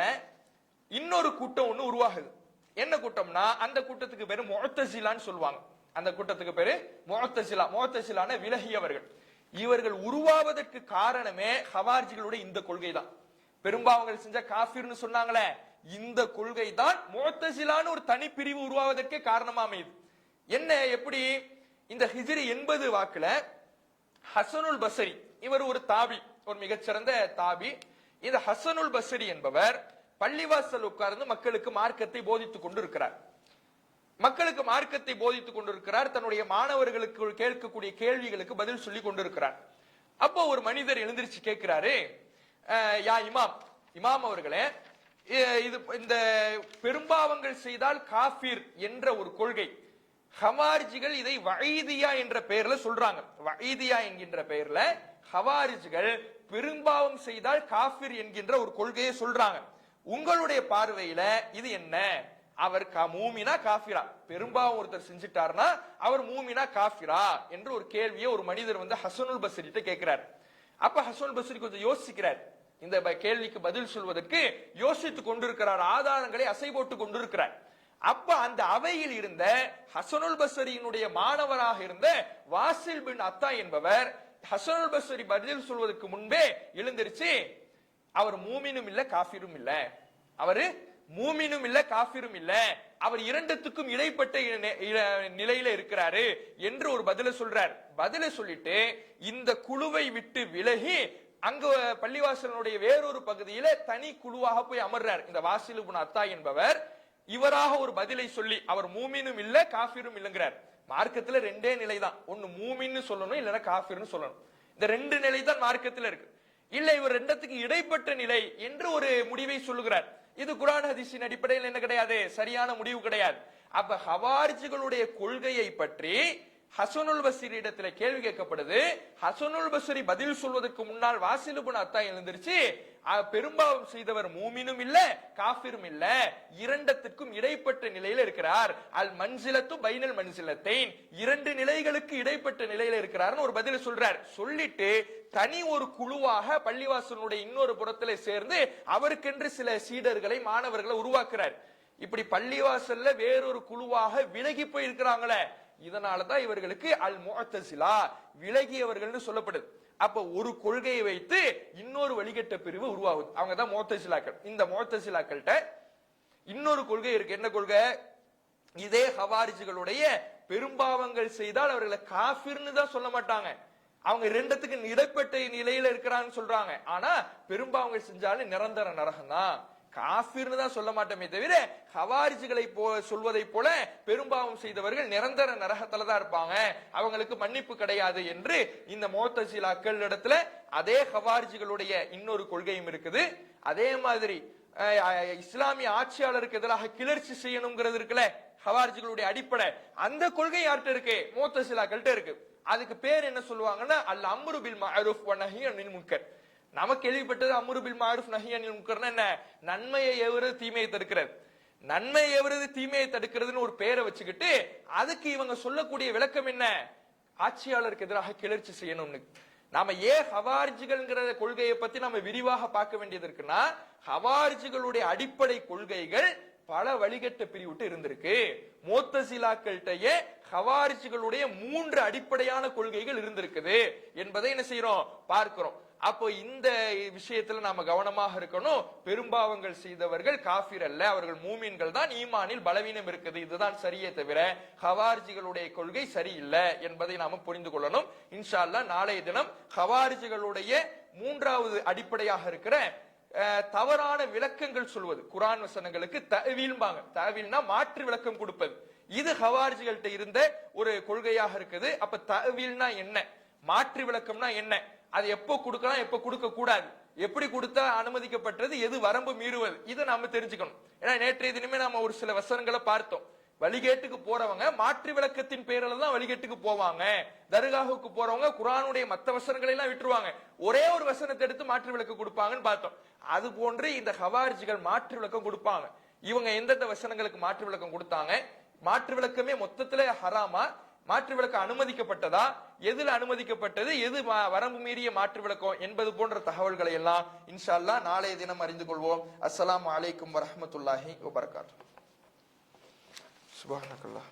இன்னொரு கூட்டம் ஒண்ணு உருவாகுது. என்ன கூட்டம்னா, அந்த கூட்டத்துக்கு பேரு முஅத்தஸிலான்னு சொல்லுவாங்க. அந்த கூட்டத்துக்கு பேரு முஅத்தஸிலான விலகியவர்கள். இவர்கள் உருவாவதற்கு காரணமே ஹவாரிஜிகளுடைய இந்த கொள்கை தான். பெரும்பாவங்கள் செஞ்ச காஃபிர்னு சொன்னாங்களே, இந்த கொள்கை தான் முஅத்தஸிலான ஒரு தனி பிரிவு உருவாவதற்கே காரணமா அமையுது. என்ன, எப்படி? இந்த ஹிஜ்ரி 80 வாக்குல ஹசனுல் பஸ்ரி, இவர் ஒரு தாபி, ஒரு மிகச்சிறந்த தாபி. இந்த ஹசனுல் பஸ்ரி என்பவர் பள்ளிவாசல் உட்கார்ந்து மக்களுக்கு மார்க்கத்தை போதித்துக் கொண்டிருக்கிறார். தன்னுடைய மாணவர்களுக்கு கேட்கக்கூடிய கேள்விகளுக்கு பதில் சொல்லி கொண்டிருக்கிறார். அப்போ ஒரு மனிதர் எழுந்திருச்சு கேட்கிறாரு, யா இமாம் அவர்களே, இது இந்த பெரும்பாவங்கள் செய்தால் காஃபிர் என்ற ஒரு கொள்கை, ஹவாரிஜிகள் இதை வஈதியா என்ற பெயர்ல சொல்றாங்க. வஈதியா என்கின்ற பெயர்ல ஹவாரிஜிகள் பெரும்பாவம் செய்தால் காஃபிர் என்கின்ற ஒரு கொள்கையை சொல்றாங்க. உங்களுடைய பார்வையில இது என்ன? அவர் மூமினா காஃபிரா? பெரும்பாவம் ஒருத்தர் செஞ்சிட்டார்னா அவர் மூமினா காஃபிரா என்று ஒரு கேள்வியை ஒரு மனிதர் வந்து ஹசனுல் பஸ்ரிட்ட கேட்கிறார். அப்ப ஹசனுல் பஸ்ரி கொஞ்சம் யோசிக்கிறார். இந்த கேள்விக்கு பதில் சொல்வதற்கு யோசித்துக் கொண்டிருக்கிறார், ஆதாரங்களை அசை போட்டுக் கொண்டிருக்கிறார். அப்ப அந்த அவையில் இருந்த ஹசனுல் பஸ்ரியினுடைய மாணவராக இருந்த வாசில் பின் அத்தா என்பவர் ஹசனுல் பஸ்ரி பதில் சொல்வதற்கு முன்பே எழுந்திருச்சு, அவர் மூமினும் இல்ல காஃபிரும் இல்ல, அவரு மூமினும் இல்ல காஃபிரும் இல்ல, அவர் இரண்டுத்துக்கும் இடைப்பட்ட நிலையில இருக்கிறாரு என்று ஒரு பதில சொல்றார். பதில சொல்லிட்டு இந்த குழுவை விட்டு விலகி அங்க பள்ளிவாசலுடைய வேறொரு பகுதியில தனி குழுவாக போய் அமர்றார். இந்த வாசில் இப்னு அத்தா என்பவர் இவராக ஒரு பதிலை சொல்லி அவர் மூமினும் இல்ல காஃபிரும் இல்லங்கிறார். மார்க்கத்துல ரெண்டே நிலை தான், ஒன்னு மூமின்னு சொல்லணும், இல்லைன்னா காஃபிர்னு சொல்லணும். இந்த ரெண்டு நிலை தான் மார்க்கத்துல இருக்கு. இல்ல இவர் ரெண்டத்துக்கு இடைப்பட்ட நிலை என்று ஒரு முடிவை சொல்லுகிறார். இது குர்ஆன் ஹதீஸின் அடிப்படையில் என்ன கிடையாது, சரியான முடிவு கிடையாது. அப்ப ஹவாரிஜிகளுடைய கொள்கையை பற்றி ஹசனுல் பஸ்ரி இடத்துல கேள்வி கேட்கப்படுது. ஹசனுல் பஸ்ரி பதில் சொல்வதற்கு முன்னால் வாசில் இப்னு அத்தா எழுந்திருச்சு, பெரும்பாவம் செய்தவர் மூமினும் இல்ல காஃபிரும் இல்ல, இரண்டத்திற்கும் இடைப்பட்ட நிலையில இருக்கிறார். அல் மன்சிலத்து பைனல் மன்சிலத்தைன், இரண்டு நிலைகளுக்கு இடைப்பட்ட நிலையில இருக்கிறார்னு ஒரு பதில் சொல்றார். சொல்லிட்டு தனி ஒரு குழுவாக பள்ளிவாசலுடைய இன்னொரு புறத்துல சேர்ந்து அவருக்கென்று சில சீடர்களை மாணவர்களை உருவாக்குறார். இப்படி பள்ளிவாசல்ல வேறொரு குழுவாக விலகி போய் இருக்கிறாங்களே, இதனாலதான் இவர்களுக்கு அல் முஅத்தஸிலா, விலகியவர்கள்னு சொல்லப்படுது. அப்ப ஒரு கொள்கையை வைத்து இன்னொரு வழிகட்ட பிரிவு உருவாகுது, அவங்க தான் முஅத்தஸிலாக்கள். இந்த முஅத்தஸிலாக்கள்கிட்ட இன்னொரு கொள்கை இருக்கு. என்ன கொள்கை? இதே ஹவாரிஜிகளுடைய பெரும்பாவங்கள் செய்தால் அவர்களை காஃபிர்னு தான் சொல்ல மாட்டாங்க, அவங்க ரெண்டத்துக்கு இடைப்பட்ட நிலையில இருக்கிறான்னு சொல்றாங்க. ஆனா பெரும்பாவங்கள் செஞ்சாலும் நிரந்தர நரகம் தான், காஃபிர்னு தான் சொல்ல மாட்டோமே தவிர ஹவாரிஜிகளை சொல்வதை போல பெரும்பாவம் செய்தவர்கள் நிரந்தர நரகத்துல தான் இருப்பாங்க, அவங்களுக்கு மன்னிப்பு கிடையாது என்று இந்த முஅத்தஸிலாக்கள் இடத்துல அதே ஹவாரிஜிகளுடைய இன்னொரு கொள்கையும் இருக்குது. அதே மாதிரி இஸ்லாமிய ஆட்சியாளருக்கு எதிராக கிளர்ச்சி செய்யணுங்கிறது இருக்குல்ல, ஹவாரிஜிகளுடைய அடிப்படை, அந்த கொள்கை யார்கிட்ட இருக்கு? முஅத்தஸிலாக்கள்கிட்ட இருக்கு. அதுக்கு பேர் என்ன சொல்லுவாங்கன்னா அல் அம்ரு பில் மஅரூஃப் வ நஹி அனில் முன்கர். நமக்கு கேள்விப்பட்டது அம்ரு பில் மஅரூஃப் நஹி அனில் முன்கர்னா என்ன? நன்மையை ஏவுறது தீமையை தடுக்கிறது. நன்மையை ஏவுறது தீமையை தடுக்கிறதுன்னு ஒரு பேரை வச்சுக்கிட்டு அதுக்கு இவங்க சொல்லக்கூடிய விளக்கம் என்ன? ஆட்சியாளருக்கு எதிராக கிளர்ச்சி செய்யணும்னு. நாம ஏன் ஹவாரிஜிகள்ங்கிற கொள்கையை பத்தி நம்ம விரிவாக பார்க்க வேண்டியது இருக்குன்னா, ஹவாரிஜிகளுடைய அடிப்படை கொள்கைகள் பல வழிகட்ட பிரிவுட்டு இருந்திருக்கு. முஅத்தஸிலாக்கள்கிட்டயே ஹவாரிஜிகளுடைய 3 அடிப்படையான கொள்கைகள் இருந்திருக்குது என்பதை என்ன செய்யறோம், பார்க்கிறோம். அப்போ இந்த விஷயத்துல நாம கவனமாக இருக்கணும். பெரும்பாவங்கள் செய்தவர்கள் காஃபிர் அல்ல, அவர்கள் மூமின்கள் தான். ஈமானில் பலவீனம் இருக்குது, இதுதான் சரியே தவிர ஹவாரிஜிகளுடைய கொள்கை சரியில்லை என்பதை நாம புரிந்து கொள்ளணும். இன்ஷா அல்லாஹ் நாளைய தினம் ஹவாரிஜிகளுடைய மூன்றாவது அடிப்படையாக இருக்கிற தவறான விளக்கங்கள் சொல்வது, குர்ஆன் வசனங்களுக்கு தஅவீல்பாங்க. தஅவீல்னா மாற்று விளக்கம் கொடுப்பது. இது ஹவாரிஜிகள்ட்ட இருந்த ஒரு கொள்கையாக இருக்குது. அப்ப தஅவீல்னா என்ன, மாற்று விளக்கம்னா என்ன, அது எப்போ கொடுக்கலாம் எப்போ கொடுக்க கூடாது, எப்படி கொடுத்தா அனுமதிக்கப்பட்டது, எது வரம்பு மீறுவது, இதை நாம தெரிஞ்சுக்கணும். ஏன்னா நேற்றைய தினமே நாம ஒரு சில வசனங்களை பார்த்தோம். வழிகேட்டுக்கு போறவங்க மாற்று விளக்கத்தின் பேரில தான் வழிகேட்டுக்கு போவாங்க. தர்காவுக்கு போறவங்க குர்ஆனுடைய மத்த வசனங்களை எல்லாம் விட்டுருவாங்க, ஒரே ஒரு வசனத்தை எடுத்து மாற்று விளக்கம் கொடுப்பாங்கன்னு பார்த்தோம். அது போன்று இந்த ஹவாரிஜிகள் மாற்று விளக்கம் கொடுப்பாங்க. இவங்க எந்தெந்த வசனங்களுக்கு மாற்று விளக்கம் கொடுத்தாங்க, மாற்று விளக்கமே மொத்தத்துல ஹராமா, மாற்று விளக்கம் அனுமதிக்கப்பட்டதா, எதுல அனுமதிக்கப்பட்டது, எது வரம்பு மீறிய மாற்று விளக்கம் என்பது போன்ற தகவல்களை எல்லாம் இன்ஷா அல்லாஹ் நாளைய தினம் அறிந்து கொள்வோம். அஸ்ஸலாமு அலைக்கும் வரஹ்மத்துல்லாஹி வபரகாத்துஹு. சுப்ஹானக்கல்லாஹ்.